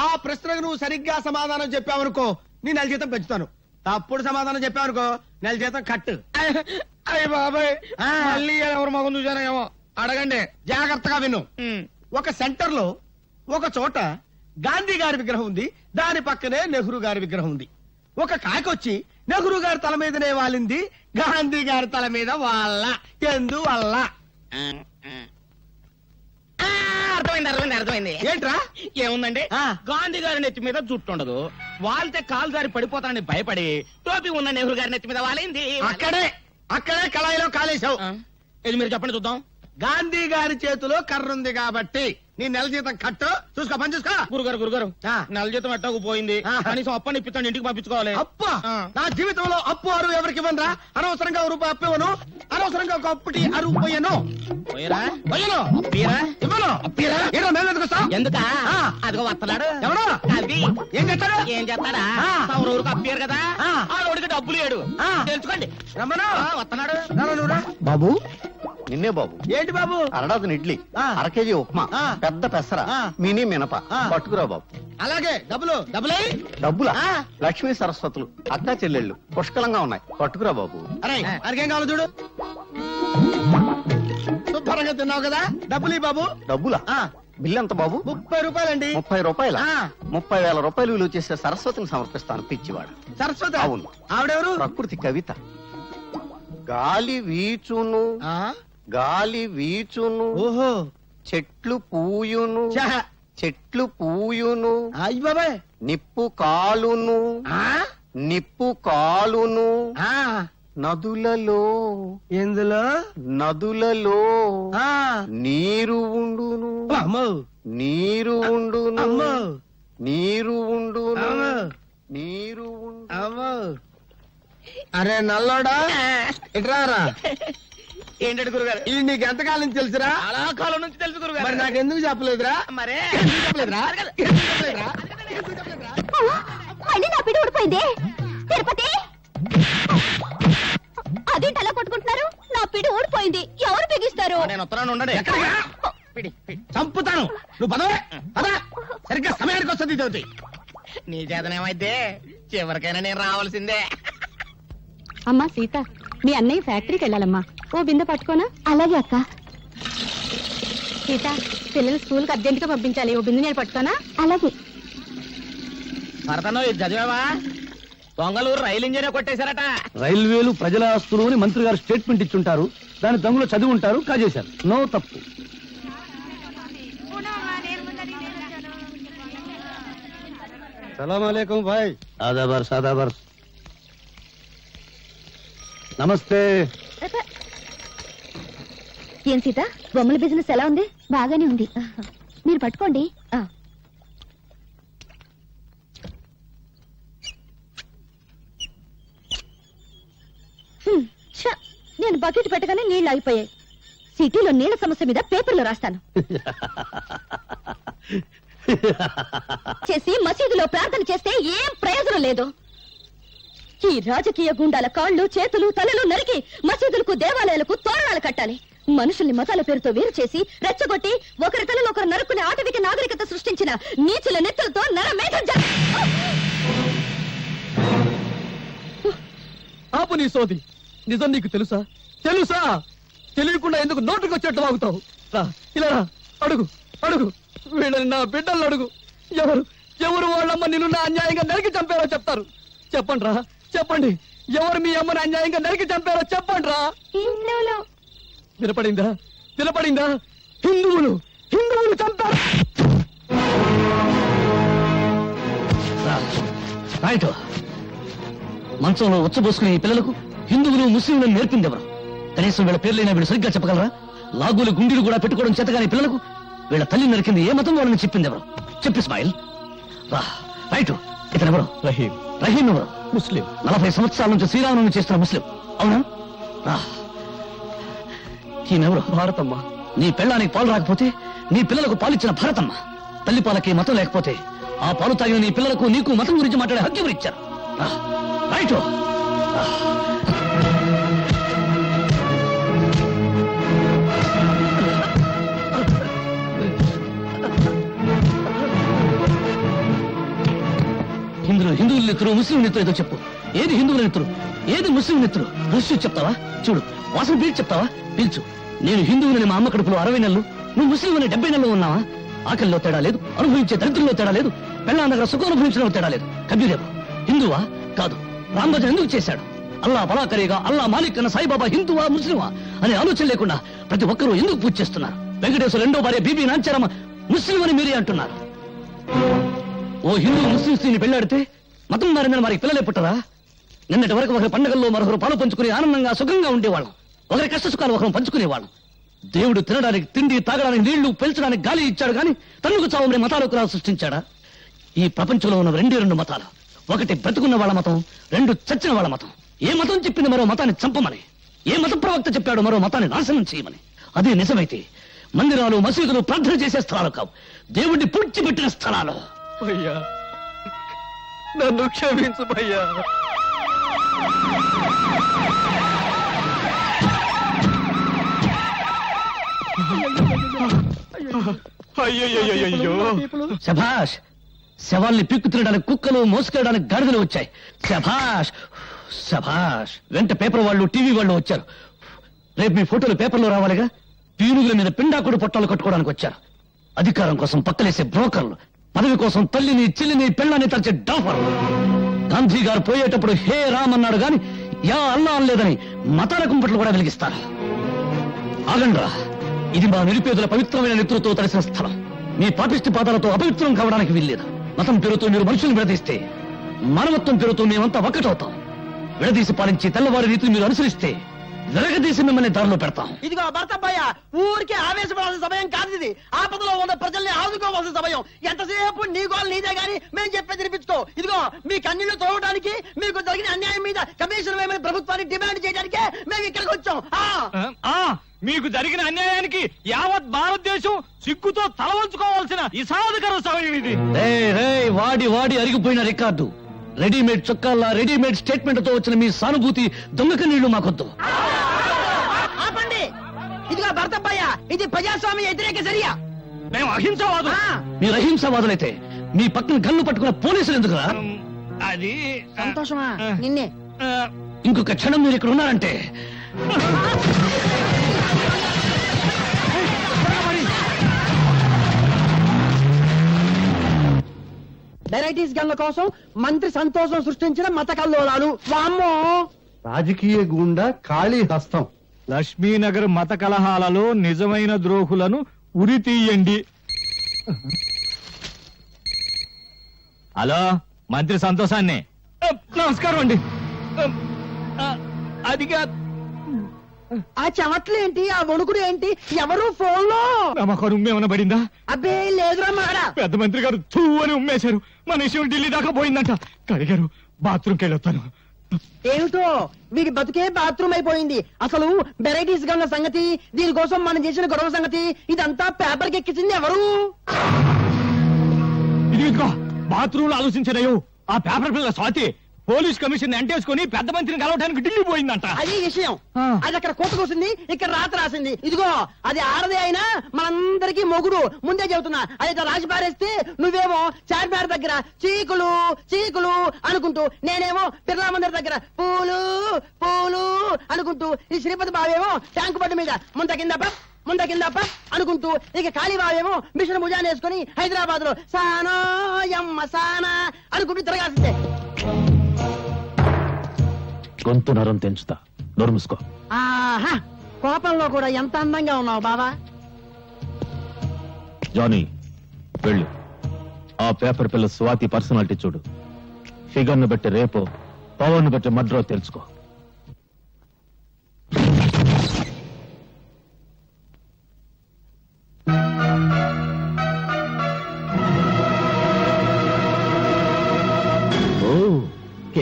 ఆ ప్రశ్నకు నువ్వు సరిగ్గా సమాధానం చెప్పావనుకో నీ నెల జీతం పెంచుతాను. తప్పుడు సమాధానం చెప్పావనుకో నెల జీతం కట్టు. అయ్య బాబాయ్, మళ్ళీ ఎవరు మగం చూసానో ఏమో. అడగండి, జాగ్రత్తగా విను. ఒక సెంటర్ లో ఒక చోట గాంధీ గారి విగ్రహం ఉంది, దాని పక్కనే నెహ్రూ గారి విగ్రహం ఉంది. ఒక కాకొచ్చి నెహ్రూ గారి తల మీదనే వాలింది, గాంధీ గారి తల మీద వాళ్ళ. ఎందువల్ల? అర్థమైంది. ఏంట్రా? ఏముందండి, గాంధీ గారి నెత్తి మీద జుట్టు ఉండదు, వాళ్తే కాలు జారి పడిపోతానని భయపడి టోపీ ఉన్న నెహ్రూ గారి నెత్తి మీద వాలింది. అక్కడే కళాయిలో కాలేశావు. ఇది మీరు చెప్పండి చూద్దాం. గాంధీ గారి చేతిలో కర్ర ఉంది కాబట్టి నీ నెల జీతం కట్టు. చూసుకో, పని చూసుకో. గురుగారు నెల జీతం ఎట్టకు పోయింది, కనీసం అప్పని ఇప్పిస్తాను, ఇంటికి పంపించుకోవాలి. అప్ప నా జీవితంలో అప్పు అరువు ఎవరికి ఇవ్వనరా. అనవసరంగా ₹1 అప్పు ఇవ్వను, అనవసరంగా ఒక అప్పుటి అరువు పోయాను. ఎందుక అదిగో వస్తున్నాడు. ఎవరు? అది ఏం చేస్తాడు? ఏం చేస్తాడా? ఊరికి అప్పారు కదా, ఆ రోడ్డుకి డబ్బులు లేడు. తెలుసుకోండి. రమ్మను. వస్తున్నాడు. బాబు నిన్నే బాబు. ఏంటి బాబు? అరడాదిన ఇడ్లీ, అర కేజీ ఉప్మా, పెద్ద పెసర, మినీ మినప పట్టుకురా బాబు. అలాగే డబ్బులే డబ్బులా? లక్ష్మీ సరస్వతులు అక్కా చెల్లెళ్ళు పుష్కలంగా ఉన్నాయి, పట్టుకురా బాబు. అరే అరికేం కావాలి చూడు. శుభ్రంగా తిన్నావు కదా, డబ్బులు బాబు. డబ్బులా? బిల్లు ఎంత బాబు? ₹30 అండి. ₹30? 30,000 రూపాయలు విలువ చేసే సరస్వతిని సమర్పిస్తాను పిచ్చివాడు. సరస్వతి? అవును. ఆవిడెవరు? ప్రకృతి కవిత. గాలి వీచును, గాలి వీచును, ఓహో, చెట్లు పూయును, చెట్లు పూయును, అయ్య బాబాయ్, నిప్పు కాలును, నిప్పు కాలును, నదులలో, ఎందులో? నదులలో నీరు ఉండును, నీరు ఉండును, నీరు ఉండును, నీరు ఉండు. అరే నల్లోడా, ఇట్రారా. ఏంటంటే గురుగారు, ఇది నీకు ఎంతకాలం నుంచి తెలుసురా? చాలా కాలం నుంచి తెలుసు గురుగారు. మరి నాకెందుకు చెప్పలేదురా? మరే మళ్ళీ నా పిడి ఊడిపోయింది. తిరుపతి, అదేంటి అలా కొట్టుకుంటున్నారు? నా పిడి ఊడిపోయింది, ఎవరు బిగిస్తారు? నేను వస్తున్నాను, ఉండండి. చంపుతాను. నువ్వు పదవే, పద. సరిగ్గా సమయానికి వస్తుంది జ్యోతి. నీ చేతనేమైతే చివరికైనా నేను రావాల్సిందే. అమ్మా సీత, మీ అన్నయ్య ఫ్యాక్టరీకి వెళ్ళాలమ్మా, ఓ బిందె పట్టుకోనా? అలాగే అక్క. సీత, పిల్లలు స్కూల్ కి అర్జెంట్ గా పంపించాలి, ఓ బిందె నేను పట్టుకోనా? అలాగే. భరతను ఇది చదివావా? దొంగలూరు రైలు ఇంజనే కొట్టేశారట. రైల్వేలు ప్రజల ఆస్తులు అని మంత్రి గారు స్టేట్మెంట్ ఇచ్చుంటారు, దాని దొంగలు చదివి ఉంటారు, కాజేశారు. నో తప్పు. సలాం అలైకుం భాయ్. సాదాబర్. నమస్తే. ఏం సీత, బొమ్మల బిజినెస్ ఎలా ఉంది? బాగానే ఉంది, మీరు పట్టుకోండి. నేను బకెట్ పెట్టగానే నీళ్లు ఆగిపోయాయి. సిటీలో నీళ్ల సమస్య మీద పేపర్లో రాస్తాను. చేసి మసీదులో ప్రార్థన చేస్తే ఏం ప్రయోజనం లేదు. ఈ రాజకీయ గుండాల కాళ్ళు, చేతులు, తలలు నరికి మసీదులకు, దేవాలయాలకు తోరణాలు కట్టాలి. మనుషుల్ని మతాల పేరుతో వేరు చేసి రెచ్చగొట్టి ఒకరి తలలో ఒకరు నరుకునే ఆటవిక నాగరికత సృష్టించిన నీచుల నెత్తులతో నరమేధం. ఆపు నీ సోది. నిజం నీకు తెలుసా? తెలుసా? తెలియకుండా ఎందుకు నోటుకు వచ్చేట్టు వాగుతావు? రా, ఇలా రా, అడుగు అడుగు, వీళ్ళని నా బిడ్డలు అడుగు. ఎవరు ఎవరు వాళ్ళమ్మ నిన్ను నా అన్యాయంగా నరికి చంపారో చెప్తారు. చెప్పండి రా, చెప్పండి. ఎవరు మీ అమ్మని అన్యాయంగా నరికి చంపారో చెప్పండి రా. వినపడిందా? వినపడిందా? హిందువులు హిందువులు చంపారు. రైట్. మంచంలో ఉచ్చబోసుకునే ఈ పిల్లలకు హిందువులు ముస్లింలను నేర్పింది ఎవరు? కనీసం వీళ్ళ పేర్లైనా వీళ్ళు సరిగ్గా చెప్పగలరా? లాగులు గుండీలు కూడా పెట్టుకోవడం చేతగాని పిల్లలకు వీళ్ళ తల్లి నరికింది ఏ మతం వాళ్ళని చెప్పింది ఎవరు? చెప్పి ఇస్మాయిల్. రైట్. ఇతను ఎవరు? రహీం. రహీం ఎవరు? ముస్లిం. 40 సంవత్సరాల నుంచి శ్రీరాముని చేస్తున్న ముస్లిం. అవునా? ఈయనెవరు? భారతమ్మ. నీ పెళ్ళానికి పాలు రాకపోతే నీ పిల్లలకు పాలిచ్చిన భారతమ్మ. తల్లి పాలకి మతం లేకపోతే ఆ పాలు తాగిన నీ పిల్లలకు నీకు మతం గురించి మాట్లాడే హక్కు ఎవరు ఇచ్చారు? రైట్. ఇందులో హిందువుల నెత్తురు ముస్లిం నెత్తురు ఏదో చెప్పు. ఏది హిందువుల నెత్తురు, ఏది ముస్లిం నెత్తురు? రహస్యం చెప్తావా? చూడు, వాసన పీల్చి చెప్తావా? పీల్చు. నేను హిందువులని మా అమ్మ కడుపులో 60 నెలలు, నువ్వు ముస్లిం అని 70 నెలలు ఉన్నావా? ఆకలిలో తేడా లేదు, అనుభవించే దరిద్రంలో తేడా లేదు, పెళ్ళాం దగ్గర సుఖం అనుభవించడంలో తేడా లేదు. కబీరేవు హిందువా? కాదు. రాంభజన్ ఎందుకు చేశాడు? అల్లా బలాకరిగా అల్లా మాలిక్ అన్న సాయిబాబా హిందువా ముస్లిమా అనే ఆలోచన లేకుండా ప్రతి ఒక్కరూ ఎందుకు పూజ చేస్తున్నారు? వెంకటేశ్వర రెండో భార్య బీబీ నాంచారమ్మ ముస్లిం అని మీరే అంటున్నారు. ఓ హిందూ ముస్లిం స్త్రీని పెళ్లాడితే మతం మారిందని వారికి పిల్లలే పుట్టరా? నిన్నటి వరకు ఒకరి పండుగల్లో మరొకరు పాలు పంచుకుని ఆనందంగా సుఖంగా ఉండేవాళ్ళం. ఒకరి కష్ట సుఖాలు ఒకరు పంచుకునేవాళ్ళం. దేవుడు తినడానికి తిండి, తాగడానికి నీళ్లు, పెంచడానికి గాలి ఇచ్చాడు కానీ తన్నుకు చావమని మతాలు కూడా సృష్టించాడా? ఈ ప్రపంచంలో ఉన్న 2 మతాలు. ఒకటి బ్రతుకున్న వాళ్ళ మతం, 2 చచ్చిన వాళ్ళ మతం. ఏ మతం చెప్పింది మరో మతాన్ని చంపమని? ఏ మత ప్రవక్త చెప్పాడు మరో మతాన్ని నాశనం చేయమని? అదే నిజమైతే మందిరాలు, మసీదులు ప్రార్థన చేసే స్థలాలు కావు, దేవుడిని పూడ్చిపెట్టిన స్థలాలు. భయ్యా, నన్ను క్షమించు భయ్యా. అయ్యో, శభాష్. శవాల్ని పీక్కు తినడానికి కుక్కలు, మోసుకెళ్ళడానికి గాడిదలు వచ్చాయి. శభాష్ శభాష్. వెంట పేపర్ వాళ్ళు, టీవీ వాళ్ళు వచ్చారు. రేపు మీ ఫోటోలు పేపర్లో రావాలిగా. పీనుగుల మీద పిండాకుడు పొట్టాలు కట్టుకోవడానికి వచ్చారు. అధికారం కోసం పక్కలేసే బ్రోకర్లు, పదవి కోసం తల్లిని, చెల్లిని, పెళ్ళాన్ని తరిచే డాఫర్లు. గాంధీ గారు పోయేటప్పుడు హే రామ్ అన్నాడు గాని యా అల్లా అనలేదని మతాల కుంపట్లు కూడా వెలిగిస్తారు. ఆగండ్రా, ఇది మా నిరుపేదల పవిత్రమైన నెత్తులతో తడిసిన స్థలం. మీ పాపిష్టి పాదాలతో అపవిత్రం కావడానికి వీల్లేదు. మతం పేరుతో మీరు మనుషులను విడదీస్తే మానవత్వం పేరుతో మేమంతా ఒక్కటవుతాం. విడదీసి పాలించి తెల్లవారి రీతిని మీరు అనుసరిస్తే విరగదీసి మిమ్మల్ని దారిలో పెడతాం. ఇదిగో భర్తబ్బయ్య, ఊరికే ఆవేశపడాల్సిన సమయం కాదు ఇది. ఆపదలో ఉన్న ప్రజల్ని ఆదుకోవాల్సిన సమయం. ఎంతసేపు నీ గోల్ నీదే గాని మేము చెప్పేది వినిపించుకో. ఇదిగో మీ కన్నీళ్లు తోవడానికి, మీకు జరిగిన అన్యాయం మీద కమిషన్ వేయమని ప్రభుత్వాన్ని డిమాండ్ చేయడానికే మేము ఇక్కడికి వచ్చాం. మీకు జరిగిన అన్యాయానికి యావత్ భారతదేశం సిగ్గుతో తల వంచుకోవాల్సిన ఇసాధకర సమయం ఇది. వాడి వాడి అరిగిపోయిన రికార్డు. రెడీమేడ్ చొక్కాల్లా రెడీమేడ్ స్టేట్మెంట్ తో వచ్చిన మీ సానుభూతి దొంగక నీళ్లు మాకొద్దు. ఆపండి. ఇదిగో భర్తబ్బయ్య, ఇది ప్రజాస్వామ్య వ్యతిరేక చర్య. మేము అహింసవాదు. మీరు అహింసవాదులైతే మీ పక్కన గన్ను పట్టుకున్న పోలీసులు ఎందుకురా? అది సంతోషమా నిన్నే. ఇంకొక క్షణం మీరు ఇక్కడ ఉన్నారంటే వెరైటీస్ గన్ల కోసం మంత్రి సంతోషం సృష్టించిన మత కల్లోలాలు. వామ్మో, రాజకీయ గూండా ఖాళీ హస్తం. లక్ష్మీనగర్ మత కలహాలలో నిజమైన ద్రోహులను ఉరి తీయండి. హలో, మంత్రి సంతోషాన్ని. నమస్కారం అండి. అదిగా ఆ చెమట్లు ఏంటి, ఆ వణుకుడు ఏంటి? ఎవరు ఫోన్ లో? నమ్మకం ఉమ్మేమన్నా పడిందా? అబ్బే లేదురా మాడ. పెద్ద మంత్రి గారు తూ అని ఉమ్మేశారు. మన విషయం ఢిల్లీ దాకా పోయిందంట. కడిగారు, బాత్రూమ్కి వెళ్ళొస్తాను. ఏమిటో వీడి బతుకే బాత్రూమ్ అయిపోయింది. అసలు వెరైటీస్ గన్న సంగతి, దీనికోసం మనం చేసిన గొడవ సంగతి, ఇదంతా పేపర్కి ఎక్కించింది ఎవరు? ఇదిగో బాత్రూమ్ లో ఆలోచించలేవు. ఆ పేపర్ పిల్ల స్వాతి పోలీస్ కమిషన్ అంటేసుకుని పెద్ద మంత్రిని కలవడానికి ఢిల్లీ పోయిందంట. అది విషయం. అది అక్కడ కోట కూసింది, ఇక్కడ రాత రాసింది. ఇదిగో అది ఆడదే అయినా మనందరికీ మొగుడు. ముందే చెబుతున్నా. అది రాసి పారేస్తే నువ్వేమో చార్మినార్ దగ్గర చీకులు చీకులు అనుకుంటూ, నేనేమో బిర్లా మందిర్ దగ్గర పూలు పూలు అనుకుంటూ, ఈ శ్రీపతి బావేమో ట్యాంకు బండి మీద ముంద కిందప్ప అనుకుంటూ, ఇక కాళీబావేమో మిషన్ భుజాన్ని వేసుకుని హైదరాబాద్ లో సానా యమ్మ సానా అనుకుంటూ తిరగాల్సిందే. గొంతు నరం తెంచుతా, నోరు మూసుకో. ఆహా, కోపంలో కూడా ఎంత అందంగా ఉన్నావు బావా. జానీ వెళ్ళు, ఆ పేపర్ పిల్ల స్వాతి పర్సనాలిటీ చూడు. ఫిగర్ ను బట్టి రేపో, పవర్ ను బట్టి మడ్రో తెలుసుకో.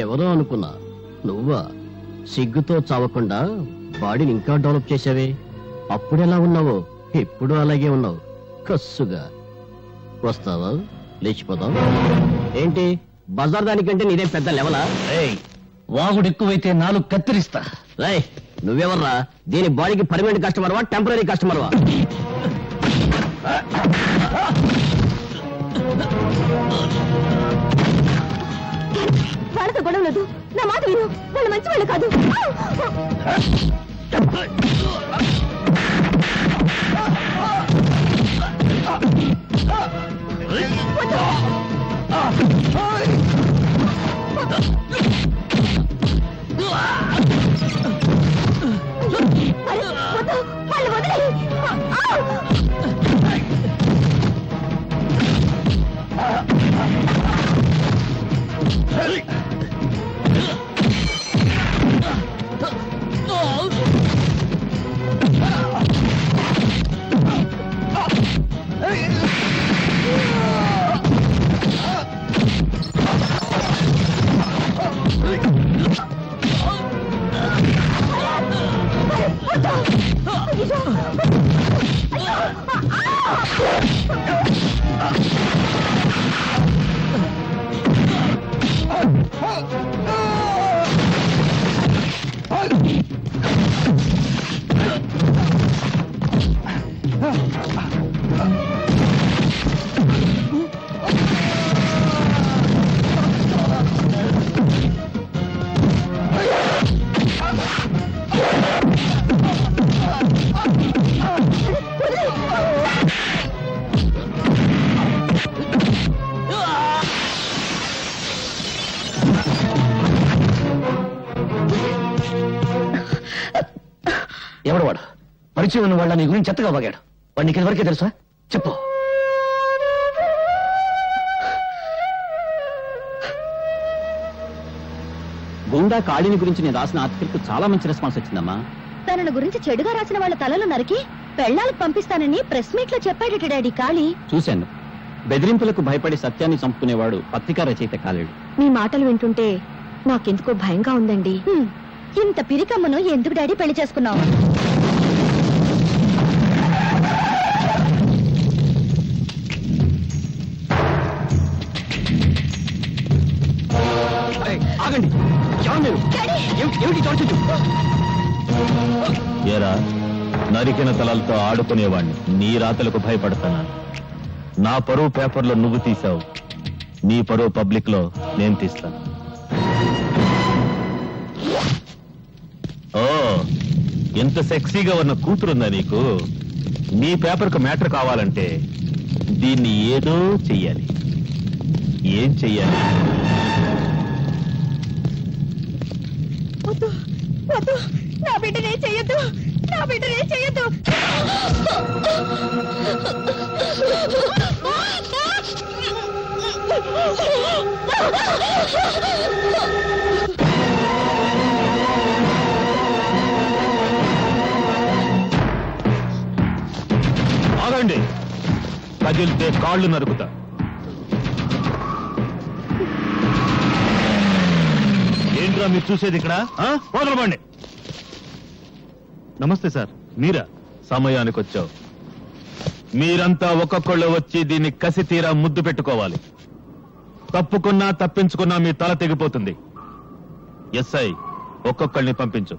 ఎవరో అనుకున్నా, నువ్వా? సిగ్గుతో చావకుండా బాడీని ఇంకా డెవలప్ చేసావే. అప్పుడెలా ఉన్నావో ఇప్పుడు అలాగే ఉన్నావు, కస్సుగా. వస్తావా? లేచిపోతావు ఏంటి? బజార్ దానికంటే నీదే పెద్ద లెవలా? వాగుడు ఎక్కువైతే 4 కత్తిరిస్తా. రై, నువ్వెవర్రా? దీని బాడీకి పర్మనెంట్ కస్టమర్వా, టెంపరీ కస్టమర్వా? వాళ్ళతో గొడవ లేదు, నా మాట విను. వాళ్ళు మంచి వాళ్ళు కాదు. వాళ్ళు వదిలేయ్. ఎవడు వాడు? పరిచయం ఉన్న వాళ్ళ నీ గురించి చెత్తగా బాగాడు. వాడు నీకు ఎవరికే తెలుసా? చెప్పు. గుండా కాళీని గురించి నేను రాసిన ఆర్టికల్ కు చాలా మంచి రెస్పాన్స్ వచ్చిందమ్మా. తనను గురించి చెడుగా రాసిన వాళ్ళ తలలు నరికి పెళ్ళాలకు పంపిస్తానని ప్రెస్ మీట్ లో చెప్పాడట డాడీ కాళీ. చూశాను. బెదిరింపులకు భయపడి సత్యాన్ని చంపుకునేవాడు పత్రికా రచయిత కాలేడు. మీ మాటలు వింటుంటే నాకెందుకో భయంగా ఉందండి. ఇంత పిరికమ్మను ఎందుకు డాడీ పెళ్లి చేసుకున్నావు? ఆగండి. ఏరా, నరికిన తలలతో ఆడుకునేవాణ్ణి నీ రాతలకు భయపడతానా? నా పరువు పేపర్లో నువ్వు తీసావు, నీ పరువు పబ్లిక్ లో నేను తీస్తాను. ఓ, ఎంత సెక్సీగా ఉన్న కూతురుందా నీకు? నీ పేపర్కు మ్యాటర్ కావాలంటే దీన్ని ఏదో చెయ్యాలి. ఏం చెయ్యాలి? నా బిడ్డనే చెయ్యొద్దు, నా బిడ్డనే చెయ్యొద్దు. ఆగండి, కదిలితే కాళ్ళు నరుకుతా. ఏంట్రా మీరు చూసేది ఇక్కడ? వదలబండి. నమస్తే సార్, మీరా? సమయానికి వచ్చావు. మీరంతా ఒక్కొక్కళ్ళు వచ్చి దీన్ని కసి తీరా ముద్దు పెట్టుకోవాలి. తప్పుకున్నా తప్పించుకున్నా మీ తల తెగిపోతుంది. ఎస్ఐ ఒక్కొక్కళ్ళని పంపించు.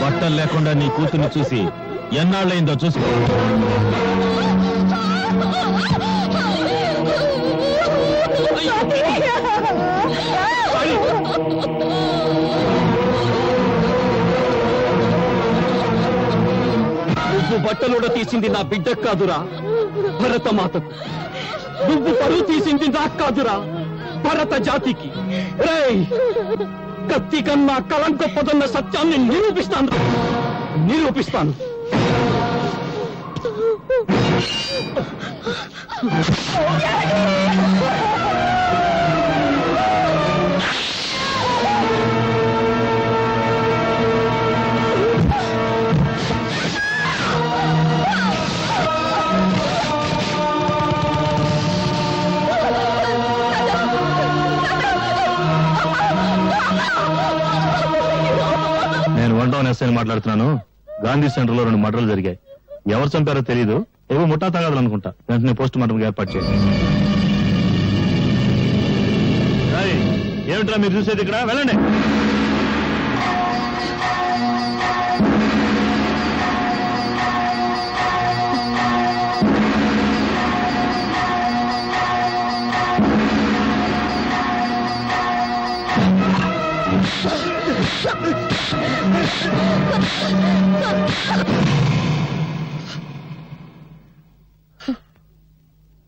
బట్టలు లేకుండా నీ కూతుర్ని చూసి ఎన్నాళ్ళైందో చూసుకో. నువ్వు బట్టలుడ తీసింది నా బిడ్డ కాదురా, భరత మాతకు. నువ్వు పరువు తీసింది నాకు కాదురా, భరత జాతికి. రేయ్, కత్తి కన్నా కలం గొప్పదన్న సత్యాన్ని నిరూపిస్తాను. నేను 1 టౌన్ ఎస్ఐని మాట్లాడుతున్నాను. గాంధీ సెంటర్ లో 2 మర్డర్లు జరిగాయి. ఎవరు చంపారో తెలియదు. ఏవో ముఠా తగాదాలు అనుకుంటా. వెంటనే పోస్ట్ మార్టం ఏర్పాటు చేయండి. ఏమిట్రా మీరు చూసేది? ఇక్కడ వెళ్ళండి.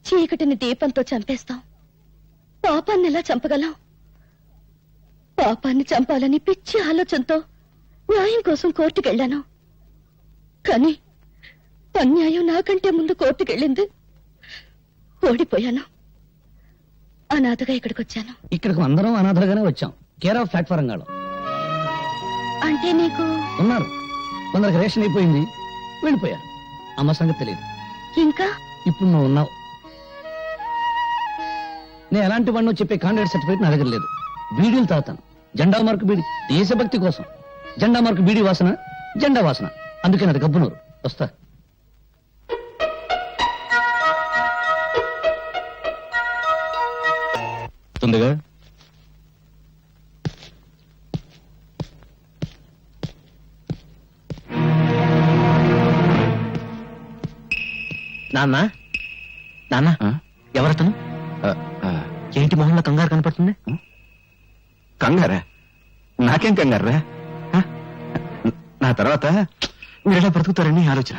చీకటిని దీపంతో చంపేస్తాం, పాపాన్ని ఎలా చంపగలం? పాపాన్ని చంపాలని పిచ్చి ఆలోచనతో న్యాయం కోసం కోర్టుకెళ్లాను. కానీ అన్యాయం నాకంటే ముందు కోర్టుకెళ్ళింది. ఓడిపోయాను. అనాథగా ఇక్కడికి వచ్చాను. ఇక్కడికి అందరం అనాథలుగానే వచ్చాం. కేర్ ఆఫ్ ఫ్యాక్ట్ వరంగాళం. అంటే నీకు ఉన్నారు. కొందరికి రేషన్ అయిపోయింది, వెళ్ళిపోయారు. అమ్మ సంగతి తెలియదు. ఇంకా ఇప్పుడు నువ్వు ఉన్నావు. నేను ఎలాంటి వాడినో చెప్పే కాండిడేట్ సర్టిఫికేట్ నా దగ్గర లేదు. బీడీలు తాగుతాను. జెండా మార్కు బీడి, దేశభక్తి కోసం. జెండా మార్కు బీడీ వాసన, జెండా వాసన. అందుకే నాది గబ్బునూరు. వస్తా. తొందరగా నాన్న, నాన్న, ఎవరతను? ఏంటి మొహంలో కంగారు కనపడుతుంది? కంగారా? నాకేం కంగారా? నా తర్వాత మీరెలా బ్రతుకుతారని ఆలోచన.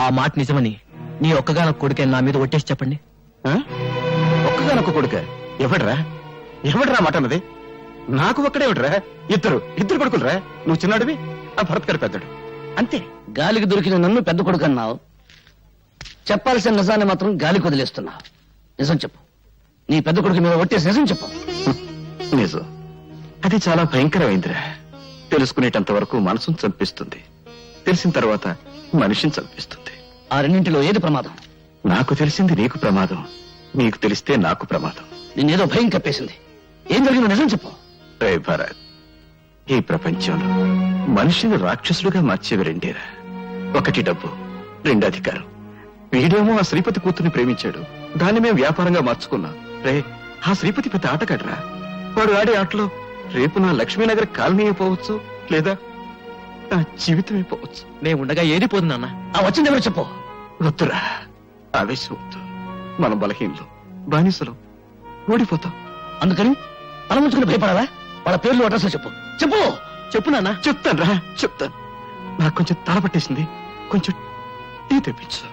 ఆ మాట నిజమని నీ ఒక్కగానొక్క కొడుకే నా మీద ఒట్టేసి చెప్పండి. ఒక్కగానొక్క కొడుక? ఎవడ్రా? ఎవడ్రా మాట అన్నది? నాకు ఒక్కడేమిట్రా? ఇద్దరు కొడుకులరా. నువ్వు చిన్నాడివి, ఆ భరత్ గారు పెద్దడు. అంతే. గాలికి దొరికిన నన్ను పెద్ద కొడుకు అన్నావు. చెప్పాల్సిన నిజాన్ని మాత్రం గాలికి వదిలేస్తున్నావు. నిజం చెప్పు. నీ పెద్ద కొడుకు మీద ఒట్టేసి నిజం చెప్పు. నిజం. అది చాలా భయంకరమైందిరా. తెలుసుకునేటంత వరకు మనసును చంపిస్తుంది, తెలిసిన తర్వాత మనిషిని చంపిస్తుంది. ఆ రెండింటిలో ఏది ప్రమాదం? నాకు తెలిసింది నీకు ప్రమాదం, నీకు తెలిస్తే నాకు ప్రమాదం. నేనేదో భయం కప్పేసింది. ఏం జరిగిందో నిజం చెప్పు. రే భరత్, ఈ ప్రపంచంలో మనిషిని రాక్షసులుగా మార్చేవి రెండేరా. ఒకటి డబ్బు, 2 అధికారం. వీడేమో ఆ శ్రీపతి కూతుర్ని ప్రేమించాడు, దాన్ని మేము వ్యాపారంగా మార్చుకున్నాం. రే, ఆ శ్రీపతి పెద్ద ఆటగాడ్రా. వాడు ఆడే ఆటలో రేపు నా లక్ష్మీనగర్ కాలనీ అయిపోవచ్చు, లేదా నా జీవితమే పోవచ్చు. నేను ఉండగా ఏది పోదు నాన్న. ఆ వచ్చింది ఎవరు చెప్పు. వద్దురా, ఆవేశం వద్దు. మనం బలహీనలు, బానిసలు, ఓడిపోతాం. అందుకని తల ముంచుకుని భయపడాలా? వాళ్ళ పేర్లు అడ్రస్ చెప్పు. చెప్పు చెప్పు నాన్న. చెప్తాను రా, చెప్తాను. నాకు కొంచెం తల పట్టేసింది, కొంచెం టీ తెప్పించు.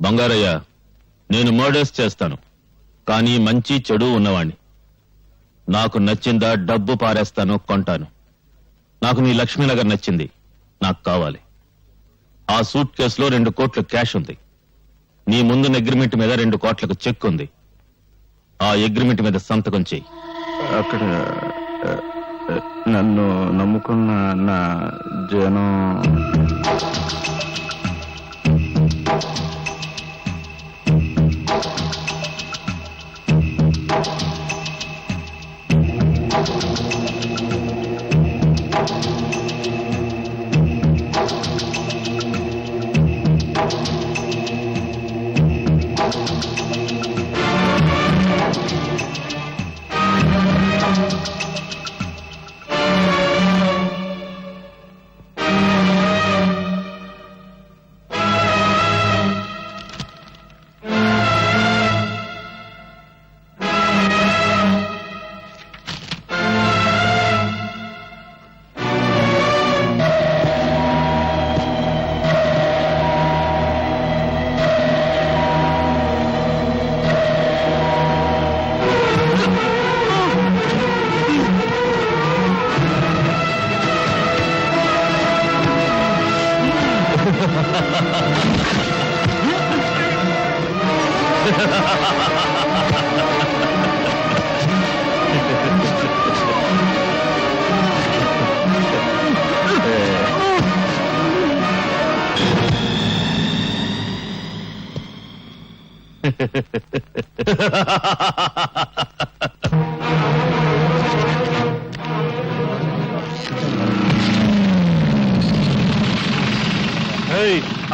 బంగారయ్య, నేను మర్డర్స్ చేస్తాను, కానీ మంచి చెడు ఉన్నవాణ్ణి. నాకు నచ్చిందా డబ్బు పారేస్తాను, కొంటాను. నాకు నీ లక్ష్మీనగర్ నచ్చింది, నాకు కావాలి. ఆ సూట్ కేసులో 2 కోట్ల క్యాష్ ఉంది. నీ ముందున్న అగ్రిమెంట్ మీద 2 కోట్లకు చెక్ ఉంది. ఆ అగ్రిమెంట్ మీద సంతకం చెయ్యి. అక్కడ నన్ను నమ్ముకున్న నా జనం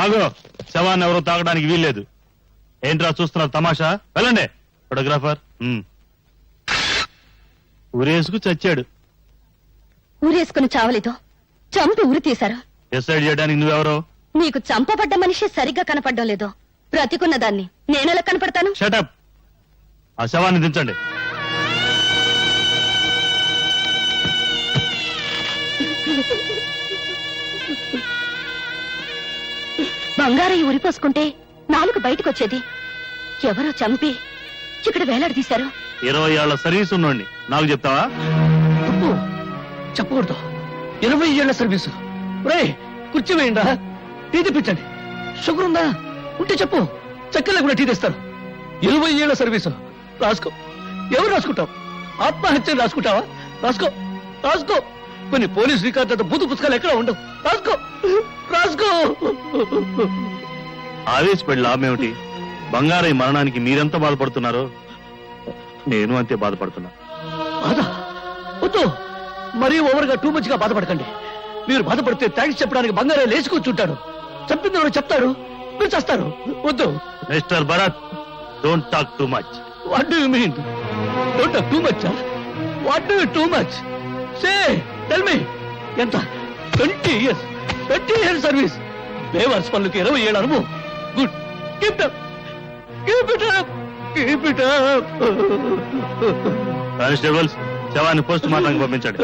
ఆగో, శవాన్ని ఎవరు తాగడానికి వీల్లేదు. ఏంట్రా చూస్తున్నారు తమాషా? వెళ్ళండి. ఫోటోగ్రాఫర్ ఊరేసుకు చచ్చాడు. ఊరేసుకుని చావలేదు, చంపి ఉరి తీశారు. డిసైడ్ చేయడానికి నువ్వెవరో? నీకు చంపబడ్డ మనిషి సరిగ్గా కనపడడం లేదు. బ్రతికున్న దాన్ని నేనెలా కనపడతాను? షటప్. ఆ శవాన్ని దించండి. బంగారయ్య ఉరిపోసుకుంటే నాలుగు బయటకు వచ్చేది. ఎవరో చంపి ఇక్కడ వేలాడదీశారు. 20 ఏళ్ల సర్వీస్ ఉన్నోండి నాకు చెప్తావా? చెప్పకూడదు. 20 ఏళ్ల సర్వీసు. కుర్చీ వేయండి, టీ తెప్పించండి. షుగర్ ఉందా? ఉంటే చెప్పు, చక్కెర కూడా టీ తెస్తారు. 20 ఏళ్ల సర్వీసు. రాసుకో. ఎవరు రాసుకుంటావు? ఆత్మహత్య రాసుకుంటావా? రాసుకో, రాసుకో. కొన్ని పోలీస్ రికార్డు బూతు పుస్తకాలు ఎక్కడ ఉండవు. రాసుకో, రాసుకో. ఆవేశపడి లాభమేమిటి? బంగారయ్య మరణానికి మీరెంత బాధపడుతున్నారో నేను అంతే బాధపడుతున్నా. బాధ వద్దు, మరీ ఓవర్గా టూ మచ్ గా బాధపడకండి. మీరు బాధపడితే థ్యాంక్స్ చెప్పడానికి బంగారయ్య లేచి కూర్చుంటాడు. చెప్పింది చెప్తాడు, మీరు చేస్తారు. వద్దు. Mister Bharat, don't talk too much. What do you mean? Don't too much. What do too much? Say tell me ఎంత? 20 years సర్వీస్. బేవర్స్ పనులకి 20 ఏళ్ళ అనుభవం. Good. Keep it up. Constables, శవాన్ని పోస్ట్ మార్టం పంపించండి.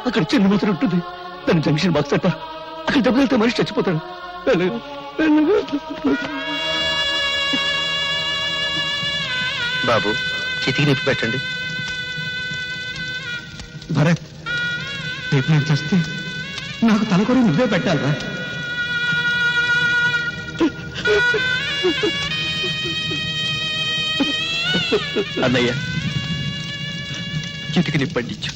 అక్కడ చిన్న మూతలు ఉంటుంది, దాన్ని జంక్షన్ బాక్స్ అంటారు. అక్కడ దెబ్బలితే మనిషి చచ్చిపోతాడు. బాబు, చితికి నిప్పి పెట్టండి. భరత్, రేపు నేను చేస్తే నాకు తలకొరి నువ్వే పెట్టాలరా. అన్నయ్య, చితికి నిప్పండించు.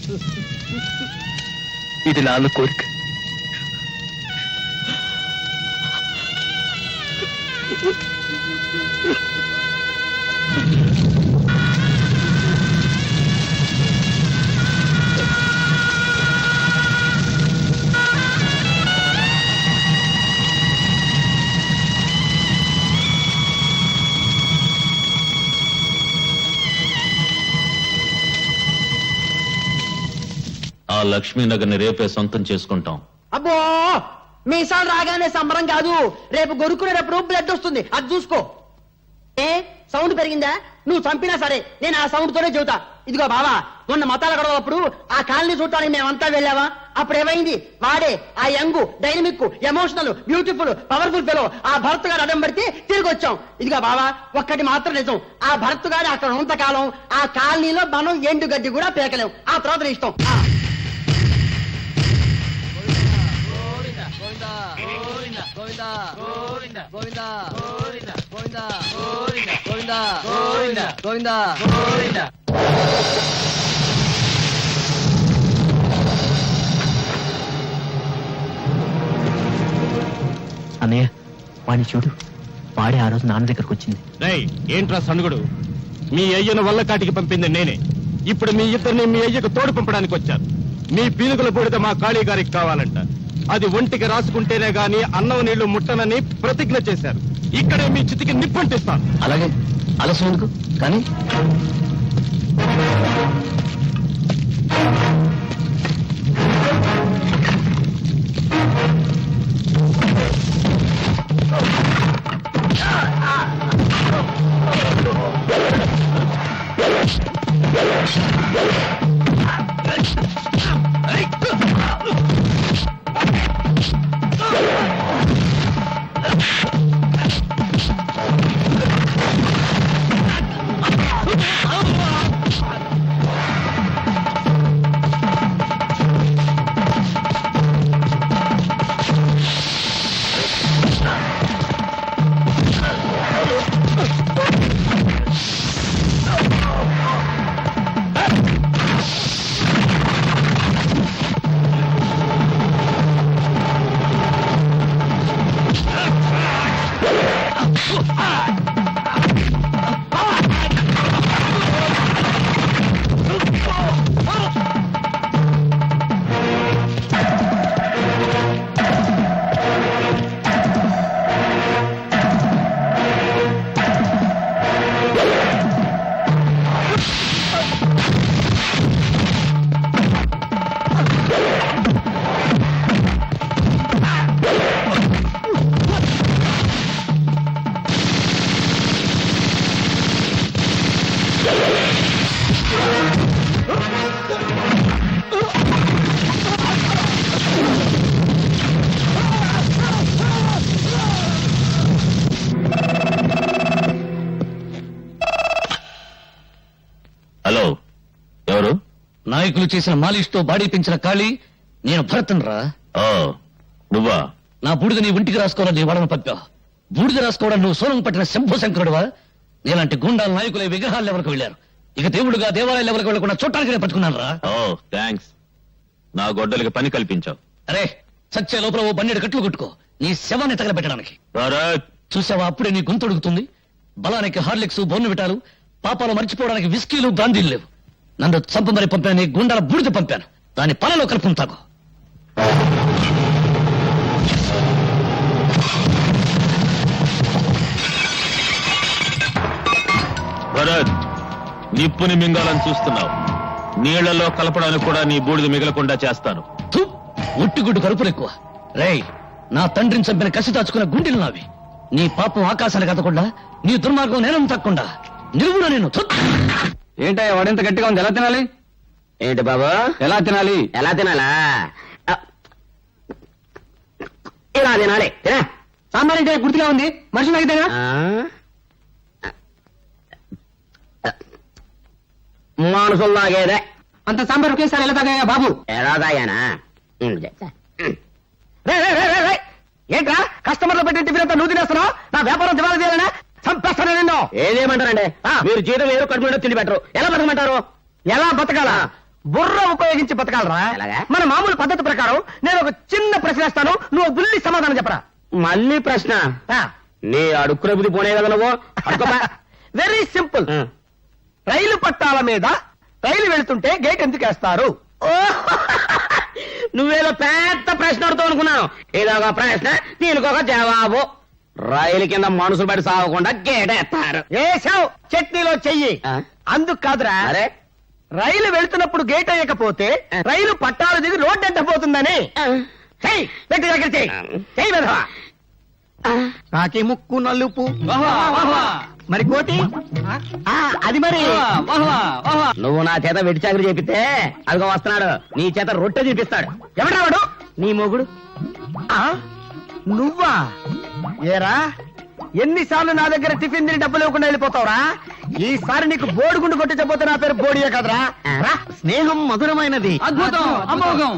ఇది నాన్న కోరిక. ఆ లక్ష్మీనగర్ని రేపే సొంతం చేసుకుంటాం. అబ్బో, మీసాలు రాగానే సంబరం కాదు, రేపు గొరుకునేటప్పుడు బ్లడ్ వస్తుంది, అది చూసుకో. ఏ సౌండ్ పెరిగిందా? నువ్వు చంపినా సరే నేను ఆ సౌండ్ తోనే చెబుతా. ఇదిగో బావా, మొన్న మతాల గొడవప్పుడు ఆ కాలనీ చూడటానికి మేమంతా వెళ్ళావా? అప్పుడు ఏమైంది? వాడే ఆ young, dynamic, emotional, beautiful, powerful fellow ఆ భరత్ గారు అడ్డం పడితే తిరిగి వచ్చాం. ఇదిగో బావా, ఒక్కటి మాత్రం నిజం, ఆ భరత్ గారు అక్కడ ఉన్నంతకాలం ఆ కాలనీలో మనం ఎండు గడ్డి కూడా పేకలేం. ఆ తర్వాత నీ ఇష్టం. అన్నయ్య, వాడిని చూడు. వాడే ఆ రోజు నాన్న దగ్గరకు వచ్చింది. ఏంట్రా సణుగుడు? మీ అయ్యను వల్ల కాటికి పంపింది నేనే. ఇప్పుడు మీ ఇద్దరిని మీ అయ్యకు తోడు పంపడానికి వచ్చారు. మీ పీనుగుల పొడితే మా కాళీ గారికి కావాలంట. అది ఒంటికి రాసుకుంటేనే గాని అన్నం నీళ్లు ముట్టనని ప్రతిజ్ఞ చేశారు. ఇక్కడే మీ చితికి నిప్పంటిస్తాను. అలాగే, ఆలస్యం ఎందుకు కానీ. హలో, ఎవరు? నాయకులు చేసిన మాలిష్తో బాడీ పెంచిన ఖాళీ నేను భరతన్ రా. ఓ, నువ్వా? నా బూడిద నీ ఒంటికి రాసుకోవాలని వాళ్ళని పంపా. బూడిద రాసుకోవడం నువ్వు సోనం పట్టిన శంభు శంకరుడువా? నీలాంటి గుండాల నాయకుల విగ్రహాల లెవెల్కి వెళ్ళారు. ఇక దేవుడుగా దేవాలయ లెవెల్కి వెళ్ళకుండా చూడటానికి నేను పట్టుకున్నాను రా. ఓ థ్యాంక్స్, నా గొడ్డలికి పని కల్పించావు. అరే, చచ్చే లోపల ఓ బండి కట్లు కొట్టుకో, నీ శవాన్ని తగలబెట్టడానికి. చూసావా, అప్పుడే నీ గొంతు అడుగుతుంది. బలానికి హార్లిక్స్, బోర్నవిటాలు, పాపాలు మర్చిపోవడానికి విస్కీలు, బ్రాందీలు లేవు. నన్ను చంపమని పంపాను, నీ గుండాల బూడిద పంపాను. దాని పలలో కలుపుతాకు. భరత్, నిప్పుని మింగాలని చూస్తున్నావు. నీళ్లలో కలపడానికి కూడా నీ బూడిద మిగలకుండా చేస్తాను. థు, ఒట్టిగుడ్డు కరుపులు ఎక్కువ. రేయ్, నా తండ్రిని చంపిన కసి దాచుకున్న గుండెలు నావి. నీ పాపం ఆకాశానికి కదకుండా, నీ దుర్మార్గం నేనం తక్కకుండా నిలువున నేను. ఏంటయ్యా వాడింత గట్టిగా ఉంది, ఎలా తినాలి? ఏంటి బాబా, ఎలా తినాలి? ఎలా తినాలా? ఇలా తినాలి. సాంబార్ అంటే గుర్తుగా ఉంది, మనుషులు తాగితేనా? మనుషులు తాగేదే. అంత సాంబార్ ఒకేసారి ఎలా తాగాయా బాబు? ఎలా తాగానా? ఏంట్రా కస్టమర్లు పెట్టిన టిఫిన్ అంతా నువ్వు తినేస్తున్నావు? నా వ్యాపారం దివాళా చేయాలనా? చంపేస్తాను నిన్ను. ఏదేమంటారండి, మీరు జీతం వేరు కడుపు మీద తిండి పెట్టరు, ఎలా బతకమంటారు? ఎలా బతకాలా? బుర్ర ఉపయోగించి బతకాలరా. మన మామూలు పద్ధతి ప్రకారం నేను ఒక చిన్న ప్రశ్న వేస్తాను, నువ్వు బుల్లి సమాధానం చెప్పరా. మళ్ళీ ప్రశ్న? నీ అడుక్కునే బుద్ధి పోనే కదా నువ్వు. Very simple. రైలు పట్టాల మీద రైలు వెళ్తుంటే గేట్ ఎందుకు వేస్తారు? నువ్వేదో పెద్ద ప్రశ్న అడుగుతావు అనుకున్నాను. ఇదొక ప్రశ్న, దీనికి ఒక జవాబు. రైలు కింద మనుషులు పడి సాగకుండా గేట్ వేస్తారు. వేసావు చట్నీలో చెయ్యి. అందుకు కాదురా, రైలు వెళ్తున్నప్పుడు గేట్ వేయకపోతే రైలు పట్టాలు దిగి రోడ్డు ఎంటపోతుందని. నాకే ముక్కు నలుపు, మరి కోటి అది మరి. నువ్వు నా చేత వెడి చాకరీ చేపితే అదిగో వస్తున్నాడు, నీ చేత రొట్టె చూపిస్తాడు. ఎవడా వాడు? నీ మొగుడు. నువ్వా? ఏరా, ఎన్నిసార్లు నా దగ్గర టిఫిన్ తిని డబ్బులు ఇవ్వకుండా వెళ్ళిపోతావురా? ఈసారి నీకు బోడిగుండు కొట్టించబోతే నా పేరు బోడియే కదరా. స్నేహం మధురమైనది. అద్భుతం, అమోఘం.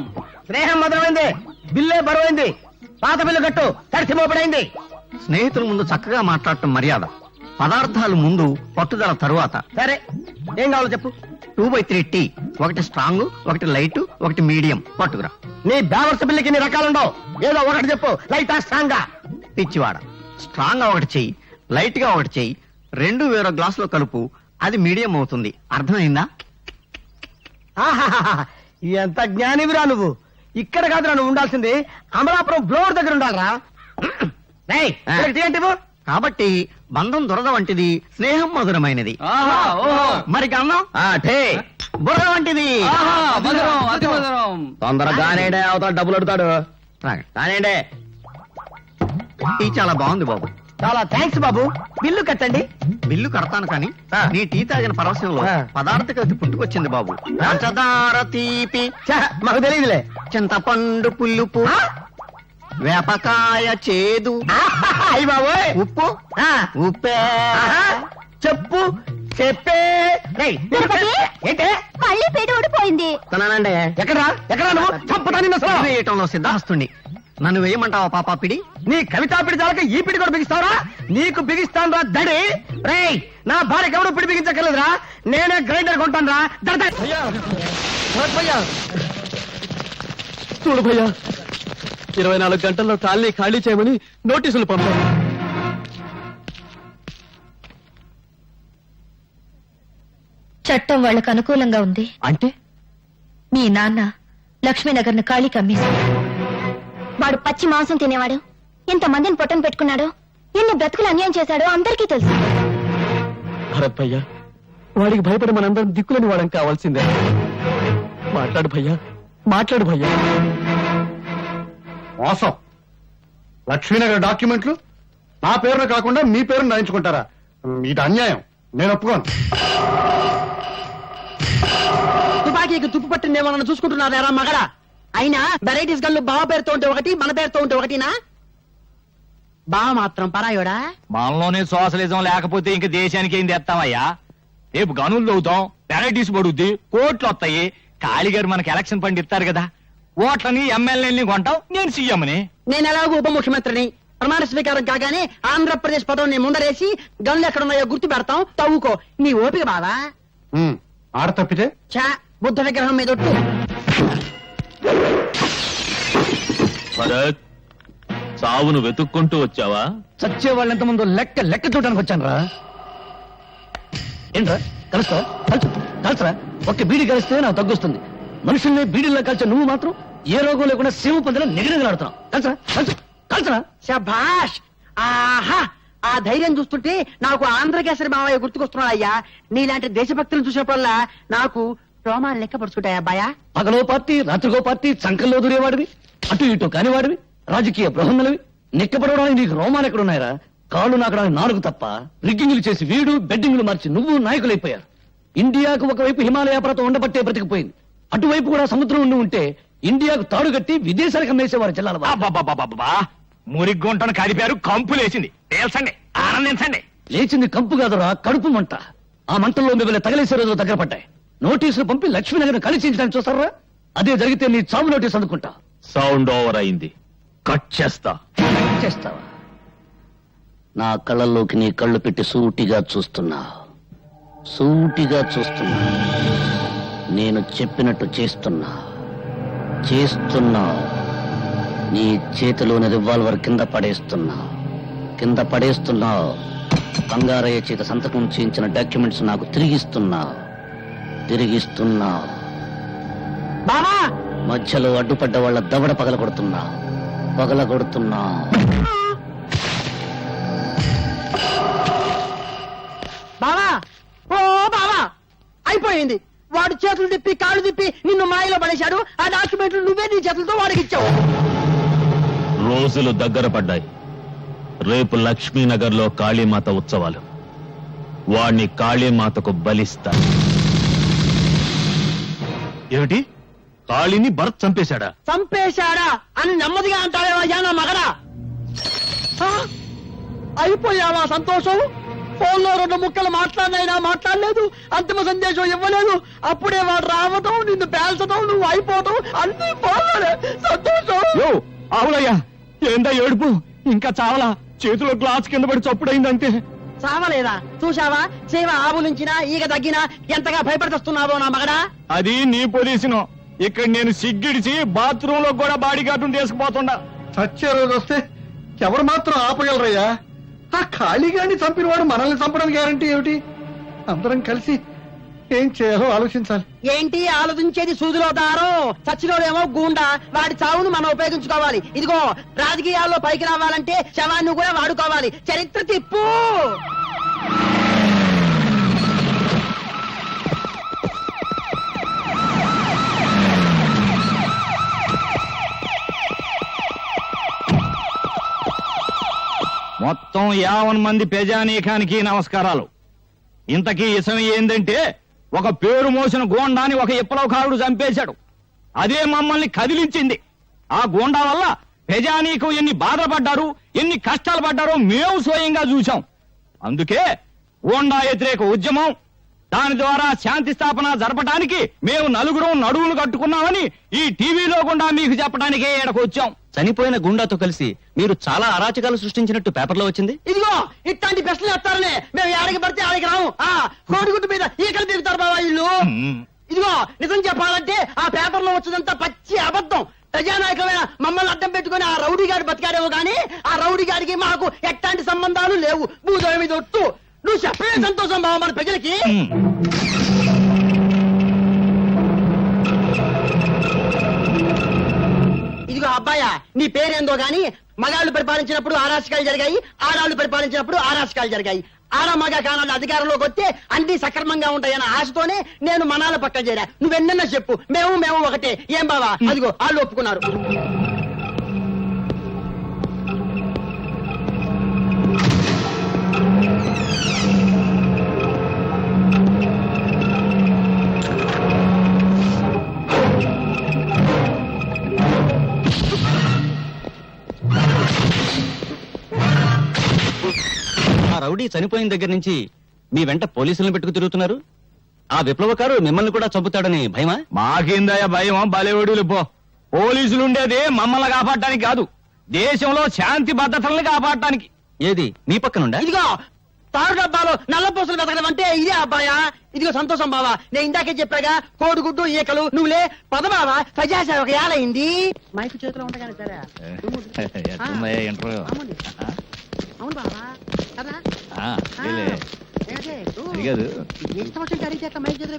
స్నేహం మధురమైంది, బిల్లే బరువైంది. పాత బిల్లు కట్టు, తడిసిమోపడైంది. స్నేహితుల ముందు చక్కగా మాట్లాడటం మర్యాద, పదార్థాలు ముందు, పట్టుదల తరువాత. సరే, ఏం కావాలో చెప్పు. 2/3 టీ, ఒకటి స్ట్రాంగ్, ఒకటి లైట్, ఒకటి మీడియం పట్టుకురా. నీ బ్యావర్స్ బిల్లుకి ఇన్ని రకాలుండవు, ఏదో ఒకటి చెప్పు. లైటా స్ట్రాంగా? పిచ్చివాడ, స్ట్రాంగ్ ఒకటి చెయ్యి, లైట్ గా ఒకటి చెయ్యి, 2 వేరే గ్లాసులో కలుపు, అది మీడియం అవుతుంది. అర్థమైందా? ఎంత జ్ఞానివిరా నువ్వు. ఇక్కడ కాదురా నువ్వు ఉండాల్సింది, అమలాపురం బ్లోర్ దగ్గర ఉండాలరా. కాబట్టి బంధం దొరద వంటిది, స్నేహం మధురమైనది. మరి అన్నం బుర్ర వంటిది. తొందరగానే అవతల డబ్బులు అడుగుతాడు. కానివ్వండి. టీ చాలా బాగుంది బాబు. చాలా థ్యాంక్స్ బాబు. బిల్లు కట్టండి. బిల్లు కడతాను కానీ నీ టీ తాగిన పరవశంలో పదార్థకత పుట్టుకొచ్చింది బాబు. పంచదార తీపి మాకు తెలియదులే. చింతపండు పులుపు, వేపకాయ చేదు, ఉప్పు ఉప్పే. చెప్పు చెప్పే. ఏంటే మళ్ళీ పేరు ఊడిపోయింది. తనానండి. ఎక్కడా ఎక్కడా నువ్వు? చంపుతాను సిద్ధాస్తుని. నన్ను వేయమంటావా పాపాపిడి? నీ కవితా పిడి చాలక ఈ పిడి కూడా బిగిస్తావరా? నీకు బిగిస్తాను రా దడి. రేయ్, నా భార్యకి ఎవరు పిడి బిగించక్కర్లేదురా, నేనే గ్రైండర్ కొంటాను రా. చూడు భయ్యా, 24 గంటల్లో కాలనీ ఖాళీ చేయమని నోటీసులు పంపారు. చట్టం వాళ్ళకు అనుకూలంగా ఉంది. అంటే మీ నాన్న లక్ష్మీనగర్ ను ఖాళీ కమ్మేశాడు. వాడు పచ్చి మాంసం తినేవాడు, ఎంత మందిని పొట్టను పెట్టుకున్నాడో, ఎన్ని బ్రతుకులు అన్యాయం చేశాడో అందరికీ తెలుసు. భరత్ భయ్యా, వాడికి భయపడి మనందరం దిక్కులని వాడం కావాల్సిందే. మాట్లాడు భయ్యా, మాట్లాడు భయ్యా. మోసం. లక్ష్మీనగర్ డాక్యుమెంట్లు నా పేరును కాకుండా మీ పేరును రాయించుకుంటారా? ఇది అన్యాయం, నేను ఒప్పుకోను. తుపాకీకి తుప్పు పట్టిందేమో చూసుకుంటున్నారా మగడా? అయినా వెరైటీస్ గల్లు బావ పేరుతో ఉంటే ఒకటి, మన పేరుతో ఉంటే ఒకటినా? బావ మాత్రం పరాయోడా? మనలోనే సోషలిజం లేకపోతే ఇంక దేశానికి ఏం తెస్తామయ్యా? రేపు గనులు అవుతాం, వెరైటీస్ పడుద్ది, కోట్లు వస్తాయి. కాళీగారు మనకి ఎలక్షన్ ఫండ్ ఇస్తారు కదా, ఓట్లని ఎమ్మెల్యేని కొంటాం, నేను సీఎంని. నేను ఎలాగో ఉప ముఖ్యమంత్రిని. ప్రమాణ స్వీకారం కాగానే ఆంధ్రప్రదేశ్ పదం నేను ముందరేసి గనులు ఎక్కడున్నాయో గుర్తు పెడతాం, తవ్వుకో. నీ ఓపిక బావా. ఆడ తప్పితే చా, బుద్ధ విగ్రహం మీద ఒట్టు. భరత్, చావును వెతుక్కుంటూ వచ్చావా? చచ్చే వాళ్ళు ఎంతమందో లెక్క చూడడానికి వచ్చాను రా. ఏంట్రా కలుస్తా? కలుసరా? ఒక్క బీడి కలిస్తే నాకు తగ్గుస్తుంది. మనుషుల్ని బీడీల్లో కలిసే నువ్వు మాత్రం ఏ రోగం లేకుండా శివ పొందిన నిగనిగలాడుతున్నావు. కలుసరా? కలుసరా? శభాష్. ఆహా, ఆ ధైర్యం చూస్తుంటే నాకు ఆంధ్రకేసరి మావయ్య గుర్తుకొస్తున్నాడు అయ్యా. నీలాంటి దేశభక్తులను చూసినప్పుడల్లా నాకు రోమాలు లెక్క పడుచుకుంటాయి అబ్బాయా. పగలో పార్టీ రాత్రిగో పార్టీ చంకల్లో దూరేవాడివి, అటు ఇటు కానివాడివి, రాజకీయ బృహన్నలవి. నిక్కబడడానికి నీకు రోమాలు ఎక్కడున్నాయరా? కాళ్ళు నాకడానికి నాలుగు తప్ప. రిగ్గింగులు చేసి వీడు బెడ్డింగులు మార్చి నువ్వు నాయకులైపోయారు. ఇండియాకు ఒకవైపు హిమాలయ పర్వతం ఉండబట్టే బ్రతికిపోయింది, అటువైపు కూడా సముద్రం ఉండి ఉంటే ఇండియాకు తాడు కట్టి విదేశాలకు అమ్మేసేవారు జిల్లాల. మురిగ్గొంటను కదిపారు, కంపు లేచింది. తేల్చండి, ఆనందించండి. లేచింది కంపు కాదురా, కడుపు మంట. ఆ మంటల్లో మిమ్మల్ని తగలేసే రోజులు దగ్గర పడ్డాయి. నోటీసులు పంపి లక్ష్మీనగర్ కలిసించడానికి చూస్తారా? అదే జరిగితే నీ చావు నోటీస్ అందుకుంటా. సౌండ్ ఓవర్ అయింది, కట్ చేస్తా. చేస్తావా? నా కళ్ళల్లోకి నీ కళ్ళు పెట్టి సూటిగా చూస్తున్నా, సూటిగా చూస్తున్నా. నేను చెప్పినట్టు చేస్తున్నా, చేస్తున్నా. నీ చేతిలోని రివాల్వర్ కింద పడేస్తున్నా, కింద పడేస్తున్నా. బంగారయ్య చేత సంతకం చేయించిన డాక్యుమెంట్స్ నాకు తిరిగిస్తున్నా, తిరిగిస్తున్నా. బాబా మధ్యలో అడ్డుపడ్డ వాళ్ళ దవడ పగలగొడుతున్నా, పగలగొడుతున్నా. బావా, ఓ బావా, అయిపోయింది. వాడు చేతులు తిప్పి కాళ్ళు తిప్పి నిన్ను మాయలో పడేశాడు. ఆ డాక్యుమెంట్లు నువ్వే నీ చేతులతో వాడికి ఇచ్చావు. రోజులు దగ్గర పడ్డాయి. రేపు లక్ష్మీనగర్ లో కాళీమాత ఉత్సవాలు. వాణ్ణి కాళీమాతకు బలిస్తా. ఏమిటి? కాళీని భరత్ చంపేశాడా? చంపేశాడా అని నెమ్మదిగా అంటావేమయ్యా నా మగడా? అయిపోయావా సంతోషం? ఫోన్లో 2 ముక్కలు మాట్లాడినైనా మాట్లాడలేదు, అంతిమ సందేశం ఇవ్వలేదు. అప్పుడే వాడు రావటం, నిన్ను పేల్చడం, నువ్వు అయిపోవటం అన్ని ఫోన్లోనే. సంతోషం. అవునయ్యా, ఏందా ఏడుపు? ఇంకా చావలా? చేతిలో గ్లాస్ కింద పడి చప్పుడైందంతే. చావలేదా? చూశావా? సేవ ఆవు నుంచినా ఈగ తగ్గినా ఎంతగా భయపడుతున్నావో నా మగడా. అది నీ పొజిషను. ఇక్కడ నేను సిగ్గిడిచి బాత్రూమ్ లో కూడా బాడీ గార్డును తీసుకుపోతుండా. చచ్చే రోజు వస్తే ఎవరు మాత్రం ఆపగలరయ్యా? ఆ ఖాళీగాని చంపిన వాడు మనల్ని చంపడానికి గ్యారంటీ ఏమిటి? అందరం కలిసి ఏం చేయాలో ఆలోచించాలి. ఏంటి ఆలోచించేది? సూదిలో దారం, చచ్చినోడేమో గూండా. వాడి చావును మనం ఉపయోగించుకోవాలి. ఇదిగో రాజకీయాల్లో పైకి రావాలంటే శవాన్ని కూడా వాడుకోవాలి. చరిత్ర తిప్పు. మొత్తం 50 మంది ప్రజానీకానికి నమస్కారాలు. ఇంతకీ ఇసం ఏందంటే, ఒక పేరు మోసిన గోండాని ఒక విప్లవకారుడు చంపేశాడు. అదే మమ్మల్ని కదిలించింది. ఆ గోండా వల్ల ప్రజానీకం ఎన్ని బాధలు పడ్డారు, ఎన్ని కష్టాలు పడ్డారో మేము స్వయంగా చూశాం. అందుకే గోండా వ్యతిరేక ఉద్యమం, దాని ద్వారా శాంతి స్థాపన జరపడానికి మేము నలుగురం నడువులు కట్టుకున్నామని ఈ టీవీలో గుండా మీకు చెప్పడానికే ఇక్కడికి వచ్చాం. చనిపోయిన గుండాతో కలిసి మీరు చాలా అరాచకాలు సృష్టించినట్టు పేపర్లో వచ్చింది. ఇదిగో ఇట్లాంటి ప్రశ్నలు వస్తారనే మేము ఆడికి పడితే ఆడికి రాము. కోడిగుడ్డు మీద ఈకలు దిగుతారు బాబా ఇల్లు. ఇదిగో నిజం చెప్పాలంటే ఆ పేపర్లో వచ్చినంత పచ్చి అబద్ధం. ప్రజానాయకమైన మమ్మల్ని అడ్డం పెట్టుకుని ఆ రౌడీ గారి బతికారేమో గాని ఆ రౌడీ గారికి మాకు ఎట్లాంటి సంబంధాలు లేవు. భూదోయ మీద ఒట్టు. నువ్వు చెప్పే సంతోషం బాబా మన ప్రజలకి. ఇదిగో అబ్బాయ, నీ పేరేందో గాని మగాళ్ళు పరిపాలించినప్పుడు ఆరాచకాలు జరిగాయి, ఆడాళ్ళు పరిపాలించినప్పుడు ఆరాచకాలు జరిగాయి. ఆడ మగ కానాళ్ళు అధికారంలోకి వస్తే అన్ని సక్రమంగా ఉంటాయన్న ఆశతోనే నేను మనాల పక్కన చేరా. నువ్వెన్నన్నా చెప్పు, మేము ఒకటే. ఏం బావా? అదిగో వాళ్ళు ఒప్పుకున్నారు. రౌడీ చనిపోయిన దగ్గర నుంచి మీ వెంట పోలీసులను పెట్టుకు తిరుగుతున్నారు. ఆ విప్లవకారు మిమ్మల్ని కూడా చంపుతాడని భయమా? మాకిందయ్య భయం, బలేవడులు పో. పోలీసులు ఉండేది మమ్మల్ని కాపాడటానికి కాదు, దేశంలో శాంతి భద్రతల్ని కాపాడటానికి. ఏది మీ పక్కనుండా? ఇదిగో తారు డబ్బాలో నల్ల పూసలు వెతకడం అంటే ఇదే అబ్బాయా. ఇదిగో సంతోషం బావా, నేను ఇందాకే చెప్పాగా కోడిగుడ్డు ఈకలు. నువ్వులే పద బావా, ప్రజాసేవకు ఏలైంది. మైకు చేతిలో ఉండగానే సరే. అవును బావా కదా. ఇష్టం వచ్చిన కరీ చేత మైక్ చేతిలో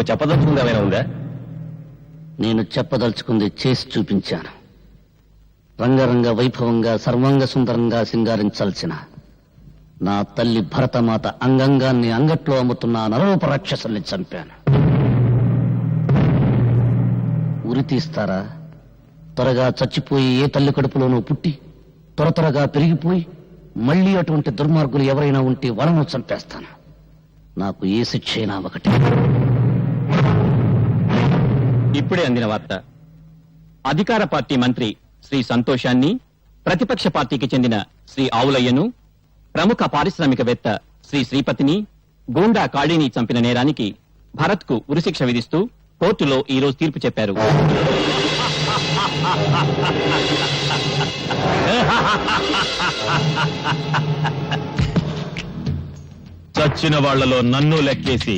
చెప్పదలుచుకుంది ఏమైనా ఉందా? నేను చెప్పదలుచుకుంది చేసి చూపించాను. రంగరంగ వైభవంగా సర్వాంగ సుందరంగా సింగారించాల్సిన నా తల్లి భరతమాత అంగంగాన్ని అంగట్లో అమ్ముతున్న నరరూప రాక్షసుల్ని చంపాను. ఉరి తీస్తారా? త్వరగా చచ్చిపోయి ఏ తల్లి కడుపులోనూ పుట్టి త్వరగా పెరిగిపోయి మళ్ళీ అటువంటి దుర్మార్గులు ఎవరైనా ఉంటే వాళ్ళను చంపేస్తాను. నాకు ఏ శిక్ష అయినా ఒకటి. ఇప్పుడే అందిన వార్త. అధికార పార్టీ మంత్రి శ్రీ సంతోషాన్ని, ప్రతిపక్ష పార్టీకి చెందిన శ్రీ ఆవులయ్యను, ప్రముఖ పారిశ్రామికవేత్త శ్రీ శ్రీపతిని, గూండా కాళీని చంపిన నేరానికి భరత్ కు ఉరిశిక్ష విధిస్తూ కోర్టులో ఈ రోజు తీర్పు చెప్పారు. చచ్చిన వాళ్లలో నన్ను లెక్కేసి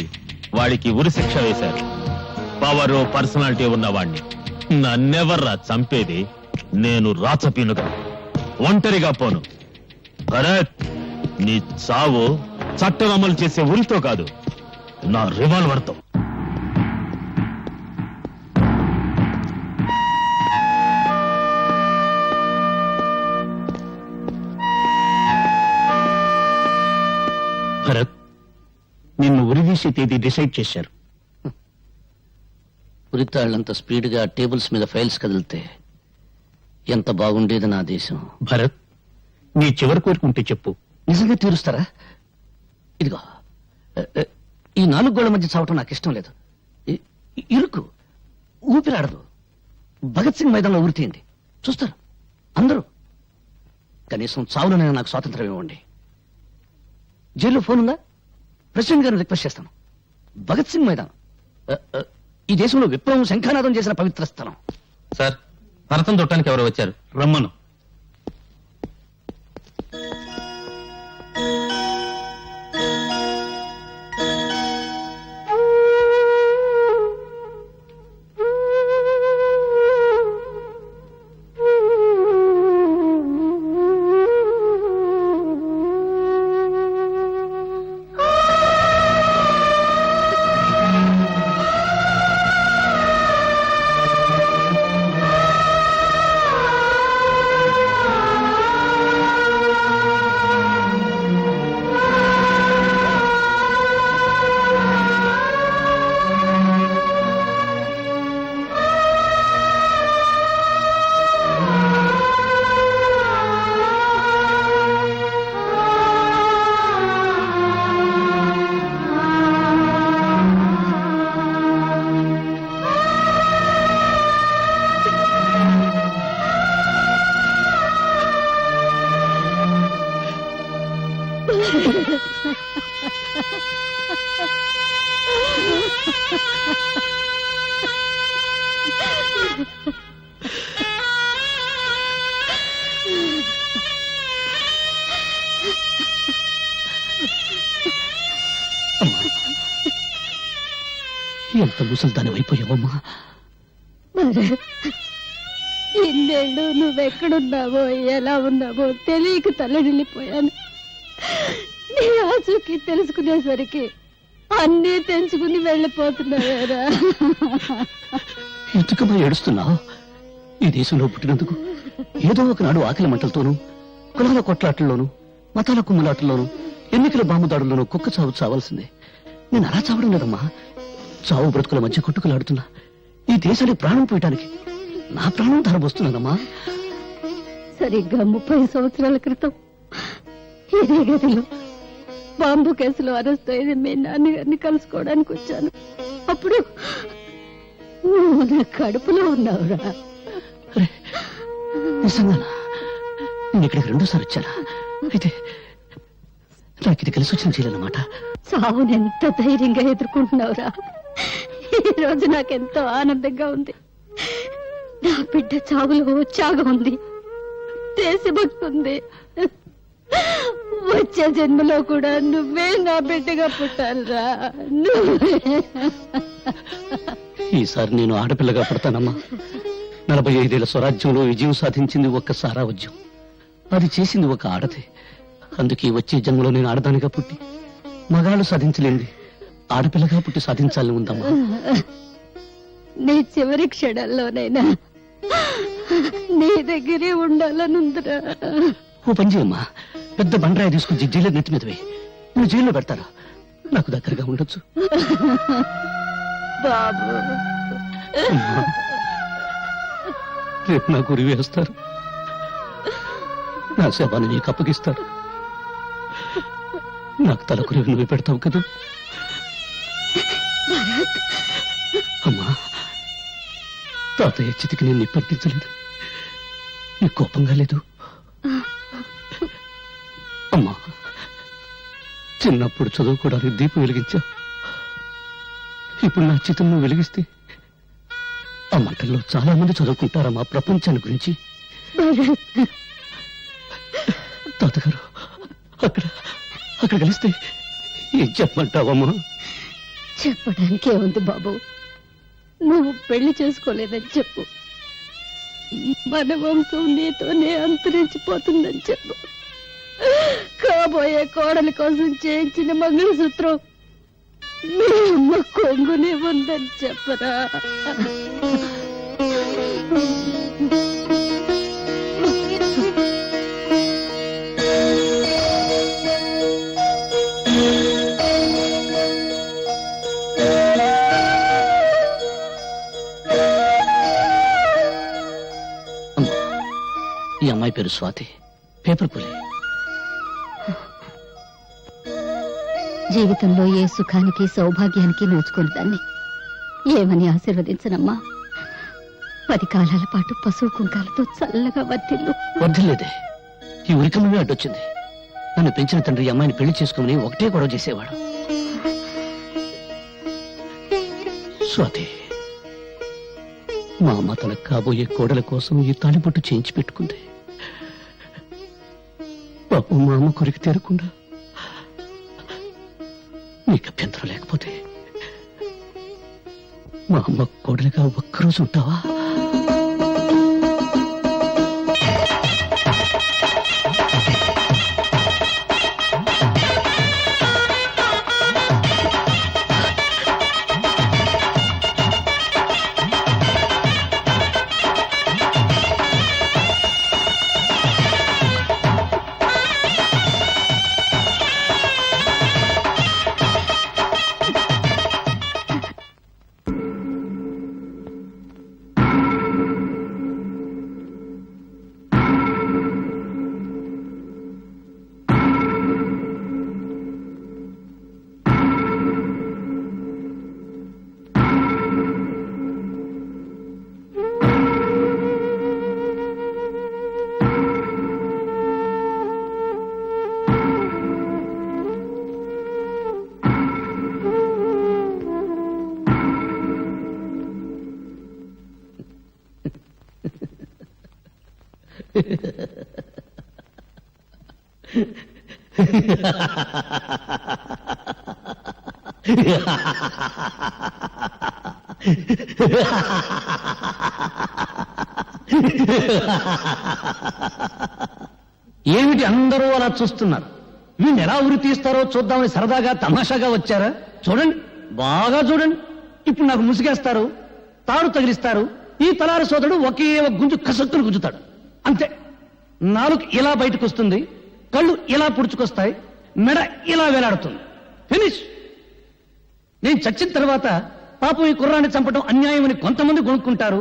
వాడికి ఉరిశిక్ష వేశారు. పవరు పర్సనాలిటీ ఉన్నవాణ్ణి నన్నెవర్రా చంపేది? నేను రాచపీనుగా ఒంటరిగా పోను. భరత్, నీ చావు చట్టం అమలు చేసే ఉరితో కాదు, నా రివాల్వర్తో. భరత్, నిన్ను ఉరిదీసే తేదీ డిసైడ్ చేశారు. ఉరితాళ్లంత స్పీడ్గా టేబుల్స్ మీద ఫైల్స్ కదిలితే ఎంత బాగుండేది నా దేశం. భరత్, నీ చివరి కోరుకుంటే చెప్పు. నిజంగా తీరుస్తారా? ఇదిగో, ఈ 4 గోళ్ల మధ్య చావటం నాకు ఇష్టం లేదు. ఇరుకు, ఊపిరాడదు. భగత్ సింగ్ మైదానంలో ఊరి తీయండి, చూస్తారు అందరూ. కనీసం చావులోనైనా నాకు స్వాతంత్రం ఇవ్వండి. జైల్లో ఫోన్ ఉందా? ప్రెసిడెంట్ గారిని రిక్వెస్ట్ చేస్తాను. భగత్ సింగ్ మైదానం ఈ దేశంలో విప్లవం శంఖానాదం చేసిన పవిత్ర స్థలం. సార్, భరతం చుట్టానికి ఎవరో వచ్చారు, రమ్మను. ఎంత ముసల్దాని అయిపోయావమ్మా. ఇన్నేళ్ళు నువ్వెక్కడున్నావో ఎలా ఉన్నావో తెలియక తల్లడిల్లిపోయాను. నీ ఆచూకీ తెలుసుకునేసరికి అన్నీ తెంచుకుని వెళ్ళిపోతున్నావేరా. ఎందుకమ్మా ఏడుస్తున్నావు? ఈ దేశంలో పుట్టినందుకు ఏదో ఒకనాడు ఆకలి మంటలతోనూ, కులాల కొట్లాటల్లోనూ, మతాల కుమ్ములాటల్లోనూ, ఎన్నికల బాంబుదాడుల్లోనూ కుక్క చావు చావాల్సిందే. నేను అలా చావడం లేదమ్మా. చావు బ్రతుకుల మధ్య కొట్టుకులాడుతున్నా ఈ దేశానికి ప్రాణం పోయటానికి నా ప్రాణం ధరబోస్తున్నానమ్మా. సరిగ్గా 30 సంవత్సరాల క్రితం ఇదే గదిలో బాంబు కేసులో అరెస్ట్ అయిన మీ నాన్నగారిని కలుసుకోవడానికి వచ్చాను. అప్పుడు నువ్వు నా కడుపులో ఉన్నావురా. నిజంగానా? నేను ఇక్కడికి 2సారి వచ్చానా? అయితే నాకు ఇది కలిసి వచ్చిన చేయలేనమాట. చావుని ఎంత ధైర్యంగా ఎదుర్కొంటున్నావురా. ఈ రోజు నాకెంతో ఆనందంగా ఉంది. నా బిడ్డ చావులో ఉత్సాహం ఉంది, దేశభక్తి ఉంది. వచ్చే జన్మలో కూడా నువ్వే నా బిడ్డగా పుట్టాలిరా. ఈసారి నేను ఆడపిల్లగా పుడతానమ్మా. 45 ఏళ్ల స్వరాజ్యంలో విజయం సాధించింది ఒక్క సారావజ్యం. అది చేసింది ఒక ఆడదే. అందుకే వచ్చే జన్మలో నేను ఆడదానిగా పుట్టి మగాళ్ళు సాధించలేంది ఆడపిల్లగా పుట్టి సాధించాలని ఉందమ్మా. నీ చివరి క్షణాల్లోనైనా నీ దగ్గరే ఉండాలనుందిరా. ఓ పని చేయమ్మా, పెద్ద బండరాయి తీసుకుని జైలు నెత్తి మీద వేయి. నువ్వు జైల్లో పెడతారా? నాకు దగ్గరగా ఉండొచ్చు. బాబు, అమ్మా, రేపు నా గురి వేస్తారు, నా శవాన్ని నీకు అప్పగిస్తారు. నాకు తలకురి నువ్వు పెడతావు కదా అమ్మా. తాతయ్య చితికి నేను నిప్పర్తించలేదు, నీకు కోపంగా లేదు అమ్మా. చిన్నప్పుడు చదువుకోవడానికి దీపం వెలిగించావు, ఇప్పుడు నా చితం నువ్వు వెలిగిస్తే ఆ మంటల్లో చాలా మంది చదువుకుంటారమ్మా ప్రపంచాన్ని గురించి. తాతగారు అక్కడ అక్కడ కలిస్తే ఏం చెప్పమంటావమ్మా? చెప్పడానికే ఉంది బాబు. నువ్వు పెళ్లి చేసుకోలేదని చెప్పు. మన వంశం నీతోనే అంతరించిపోతుందని చెప్పు. కాబోయే కోడలి కోసం చేయించిన మంగళసూత్రం మీ అమ్మ కొంగునే ఉందని చెప్పరా. ఈ అమ్మాయి పేరు స్వాతి, పేపర్ పులి. జీవితంలో ఏ సుఖానికి సౌభాగ్యానికి నోచుకుని దాన్ని ఏమని ఆశీర్వదించనమ్మా. 10 కాలాల పాటు పశువు కుంకాలతో చల్లగా వర్తిల్లు. వద్దులేదే, ఈ ఉరికమే అడ్డొచ్చింది. నన్ను పెంచిన తండ్రి ఈ అమ్మాయిని పెళ్లి చేసుకోమని ఒకటే గొడవ చేసేవాడు. స్వాతి, మా అమ్మ తనకు కాబోయే కోడల కోసం ఈ తాళిబొట్టు చేయించి పెట్టుకుంది. పాపం మా అమ్మ కొరికి తీరకుండా నీకు అభ్యంతరం లేకపోతే మా అమ్మ కోడలిగా ఒక్కరోజు ఉంటావా? ఏమిటి అందరూ అలా చూస్తున్నారు? వీళ్ళు ఎలా ఉరి తీస్తారో చూద్దామని సరదాగా తమాషాగా వచ్చారా? చూడండి, బాగా చూడండి. ఇప్పుడు నాకు ముసిగేస్తారు, తాడు తగిలిస్తారు. ఈ తలారి సోదరుడు ఒకే ఒక గుంజు కసక్కును గుంజుతాడు, అంతే. నాలుగు ఇలా బయటకు వస్తుంది, కళ్ళు ఇలా పుడుచుకొస్తాయి, మెడ ఇలా వేలాడుతుంది. ఫినిష్. నేను చచ్చిన తర్వాత పాపం ఈ కుర్రాన్ని చంపడం అన్యాయం అని కొంతమంది కొనుక్కుంటారు.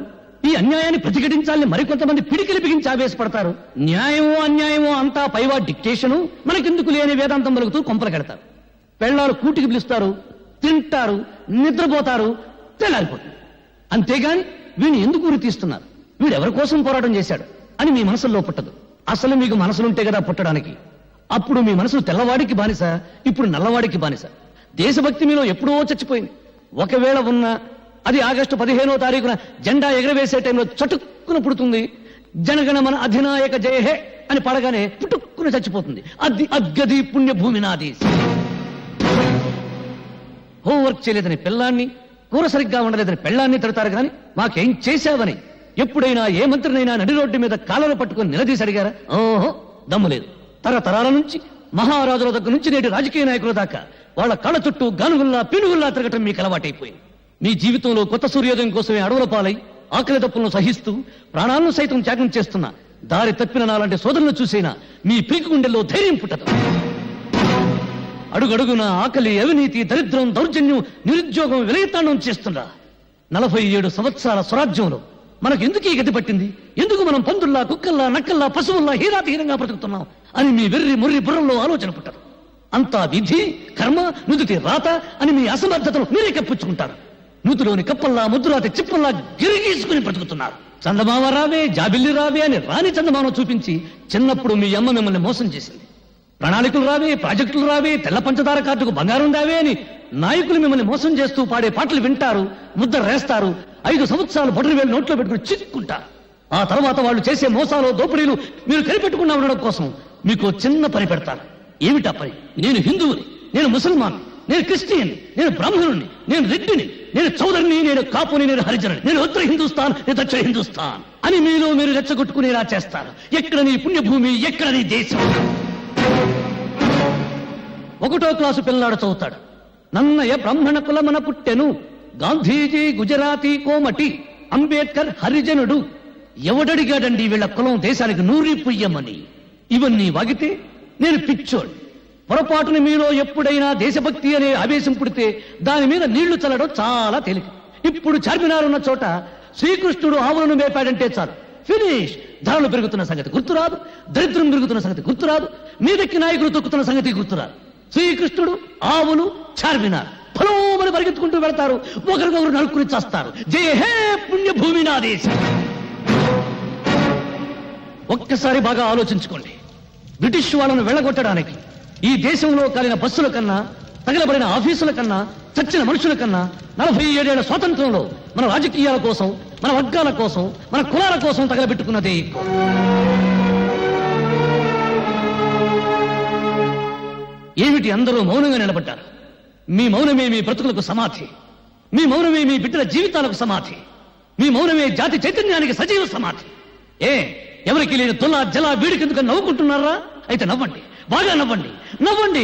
ఈ అన్యాయాన్ని ప్రతిఘటించాలని మరికొంతమంది పిడికిలి బిగించి ఆవేశపడతారు. న్యాయమో అన్యాయమో అంతా పైవా డిక్టేషను, మనకెందుకు లేని వేదాంతం పలుకుతూ కొంపలకెడతారు. పెళ్ళాలు కూటికి పిలుస్తారు, తింటారు, నిద్రపోతారు, తెల్లారిపోతుంది. అంతేగాని వీడిని ఎందుకు ఉరి తీస్తున్నారు, వీడెవరి కోసం పోరాటం చేశాడు అని మీ మనసులో పుట్టదు. అసలు మీకు మనసులుంటే కదా పుట్టడానికి. అప్పుడు మీ మనసు తెల్లవాడికి బానిస, ఇప్పుడు నల్లవాడికి బానిస. దేశభక్తి మీలో ఎప్పుడో చచ్చిపోయింది. ఒకవేళ ఉన్నా అది ఆగస్టు 15వ తారీఖున జెండా ఎగరవేసే టైంలో చటుక్కున పుడుతుంది. జనగణ మన అధినాయక జయహే అని పడగానే పుట్టుక్కున చచ్చిపోతుంది. అది అద్గది పుణ్యభూమి నాది. హోంవర్క్ చేయలేదని పిల్లాన్ని, కూర సరిగ్గా ఉండలేదని పెళ్ళాన్ని తిడతారు కానీ మాకేం చేశావని ఎప్పుడైనా ఏ మంత్రినైనా నడి రోడ్డు మీద కాళ్ళను పట్టుకుని నిలదీసి అడిగారా? ఓహో, దమ్ము లేదు. తరతరాల నుంచి మహారాజుల దగ్గర నుంచి నేటి రాజకీయ నాయకుల దాకా వాళ్ళ కళ్ళ చుట్టూ గానుగుల్లా పినుగుల్లా తిరగటం మీకు అలవాటైపోయింది. మీ జీవితంలో కొత్త సూర్యోదయం కోసమే అడవుల పాలై ఆకలి తప్పులను సహిస్తూ ప్రాణాలను సైతం త్యాగం చేస్తున్న దారి తప్పిన నాలాంటి సోదరులను చూసైనా మీ పీకు గుండెల్లో ధైర్యం పుట్టదు. అడుగడుగున ఆకలి, అవినీతి, దరిద్రం, దౌర్జన్యం, నిరుద్యోగం విలయతాండం చేస్తున్నా 47 సంవత్సరాల స్వరాజ్యంలో మనకు ఎందుకు ఈ గతి పట్టింది? ఎందుకు మనం పందుల్లా, కుక్కల్లా, నక్కల్లా, పశువుల్లా హీరాతిహీనంగా బ్రతుకుతున్నాం అని మీ వెర్రి ముర్రి బుర్రంలో ఆలోచన పుట్టదు. అంతా విధి, కర్మ, నుదుటి రాత అని మీ అసమర్థతను మీరే కప్పించుకుంటారు. నూతులోని కప్పల్లా, ముద్దురాతి చిప్పల్లా గిరిగీసుకుని బ్రతుకుతున్నారు. చందమామ రావే, జాబిల్లి రావే అని రాని చందమామ చూపించి చిన్నప్పుడు మీ అమ్మ మిమ్మల్ని మోసం చేసింది. ప్రణాళికలు రావే, ప్రాజెక్టులు రావే, తెల్ల పంచదార కార్డుకు బంగారం రావే అని నాయకులు మిమ్మల్ని మోసం చేస్తూ పాడే పాటలు వింటారు, ముద్ర రేస్తారు, 5 సంవత్సరాలు బొటరు వేలు నోట్లో పెట్టుకుని చిక్కుంటారు. ఆ తర్వాత వాళ్ళు చేసే మోసాలు, దోపిడీలు మీరు కనిపెట్టుకున్నా ఉండడం కోసం మీకు చిన్న పని పెడతారు. ఏమిటా పని? నేను హిందువుని, నేను ముసల్మాన్, నేను క్రిస్టియన్, నేను బ్రాహ్మణుని, నేను రెడ్డిని, నేను చౌదరిని, నేను కాపుని, నేను హరిజనుని, నేను ఉత్తర హిందుస్థాన్, నేను దక్షిణ హిందుస్థాన్ అని మీలో మీరు రెచ్చగొట్టుకునేలా చేస్తారు. ఎక్కడ నీ పుణ్యభూమి, ఎక్కడ నీ దేశం? 1వ క్లాసు పిల్లలాడు చదువుతాడు. నన్నయ బ్రాహ్మణ కులమన పుట్టెను, గాంధీజీ గుజరాతీ కోమటి, అంబేద్కర్ హరిజనుడు. ఎవడడిగాడండి వీళ్ళ కులం దేశానికి నూరి పుయ్యమని? ఇవన్నీ వాగితే నేను పిచ్చోడు. పొరపాటుని మీలో ఎప్పుడైనా దేశభక్తి అనే ఆవేశం పుడితే దాని మీద నీళ్లు చల్లడం చాలా తేలిక. ఇప్పుడు చార్మినార్ ఉన్న చోట శ్రీకృష్ణుడు ఆవులను మేపాడంటే చాలు, ఫినిష్. ధరలు పెరుగుతున్న సంగతి గుర్తురాదు, దరిద్రం పెరుగుతున్న సంగతి గుర్తురాదు, మీదెక్కి నాయకులు తొక్కుతున్న సంగతి గుర్తురాదు. శ్రీకృష్ణుడు, ఆవులు, చార్మినార్ ఫలోమని పరిగెత్తుకుంటూ వెళ్తారు, ఒకరికొకరు నలుక్కుని చేస్తారు. జయ హే పుణ్యభూమి నా దేశం. ఒక్కసారి బాగా ఆలోచించుకోండి. బ్రిటిష్ వాళ్ళను వెళ్ళగొట్టడానికి ఈ దేశంలో కాలిన బస్సుల కన్నా, తగలబడిన ఆఫీసుల కన్నా, చచ్చిన మనుషుల కన్నా 47 ఏళ్ల స్వాతంత్రంలో మన రాజకీయాల కోసం, మన వర్గాల కోసం, మన కులాల కోసం తగలబెట్టుకున్నదే ఎక్కువ. ఏమిటి అందరూ మౌనంగా నిలబడ్డారు? మీ మౌనమే మీ బ్రతుకులకు సమాధి, మీ మౌనమే మీ బిడ్డల జీవితాలకు సమాధి, మీ మౌనమే జాతి చైతన్యానికి సజీవ సమాధి. ఎవరికి లేని దుల్ల జల వీడికెందుకు నవ్వుకుంటున్నారా? అయితే నవ్వండి, బాగా నవ్వండి, నవ్వండి.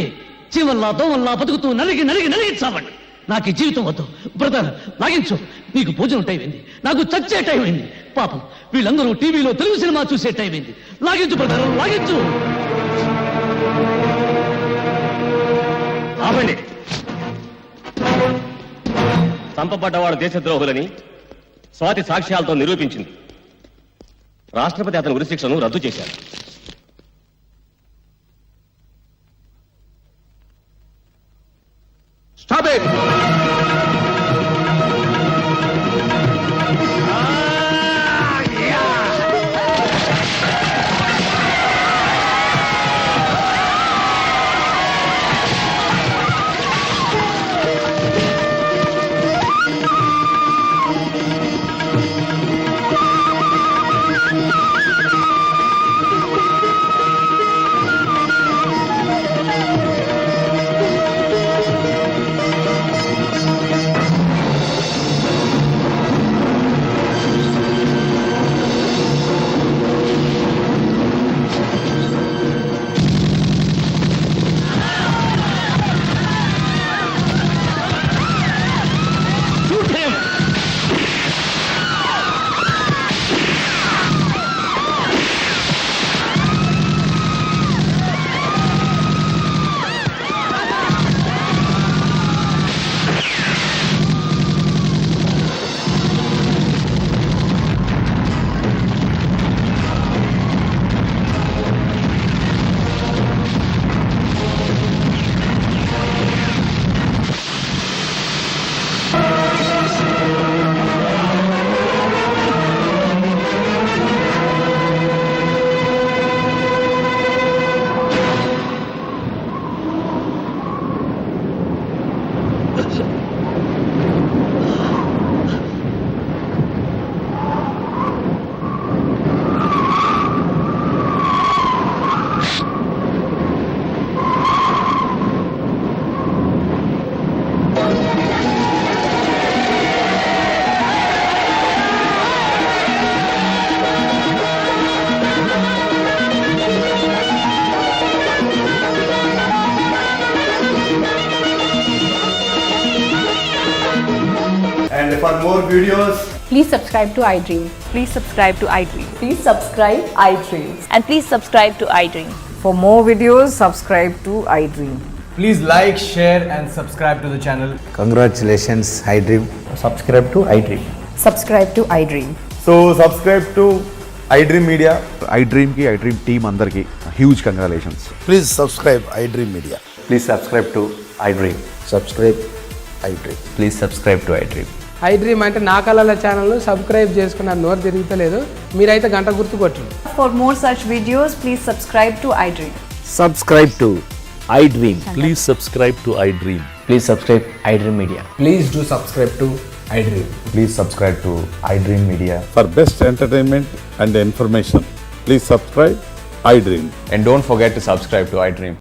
చీవల్లా దోమల్లా బతుకుతూ నలిగి నలిగి నలిగి చావండి. నాకు ఈ జీవితం వద్దు. బ్రదర్ లాగించు, నీకు భోజనం టైం అయింది, నాకు చచ్చే టైం అయింది. పాపం వీళ్ళందరూ టీవీలో తెలుగు సినిమా చూసే టైం అయింది. లాగించు బ్రదర్, లాగించు. ఆపండి. చంపబడ్డవాడు దేశద్రోహులని స్వాతి సాక్ష్యాలతో నిరూపించింది. రాష్ట్రపతి అతని ఉరిశిక్షను రద్దు చేశారు. Stop it. more videos, Please subscribe to iDream. Please subscribe to iDream. Please subscribe iDream. And please subscribe to iDream. For more videos, subscribe to iDream. please like, share and subscribe to the channel. Congratulations iDream. Subscribe to iDream. Subscribe to iDream. So subscribe to iDream Media. iDream కి iDream team అందరికి huge congratulations. Please subscribe iDream media. Please subscribe to iDream. Subscribe iDream. Please subscribe to iDream. iDream అంటే నా కళల channel subscribe చేసుకున్న నోరు తిరుగుతలేదు, మీరైతే గంట గుర్తు కొట్టండి. For more such videos, please subscribe to iDream. Subscribe to iDream. Please subscribe to iDream. Please subscribe iDream Media. Please do subscribe to iDream. Please subscribe to iDream Media. For best entertainment and information please subscribe iDream. And don't forget to subscribe to iDream.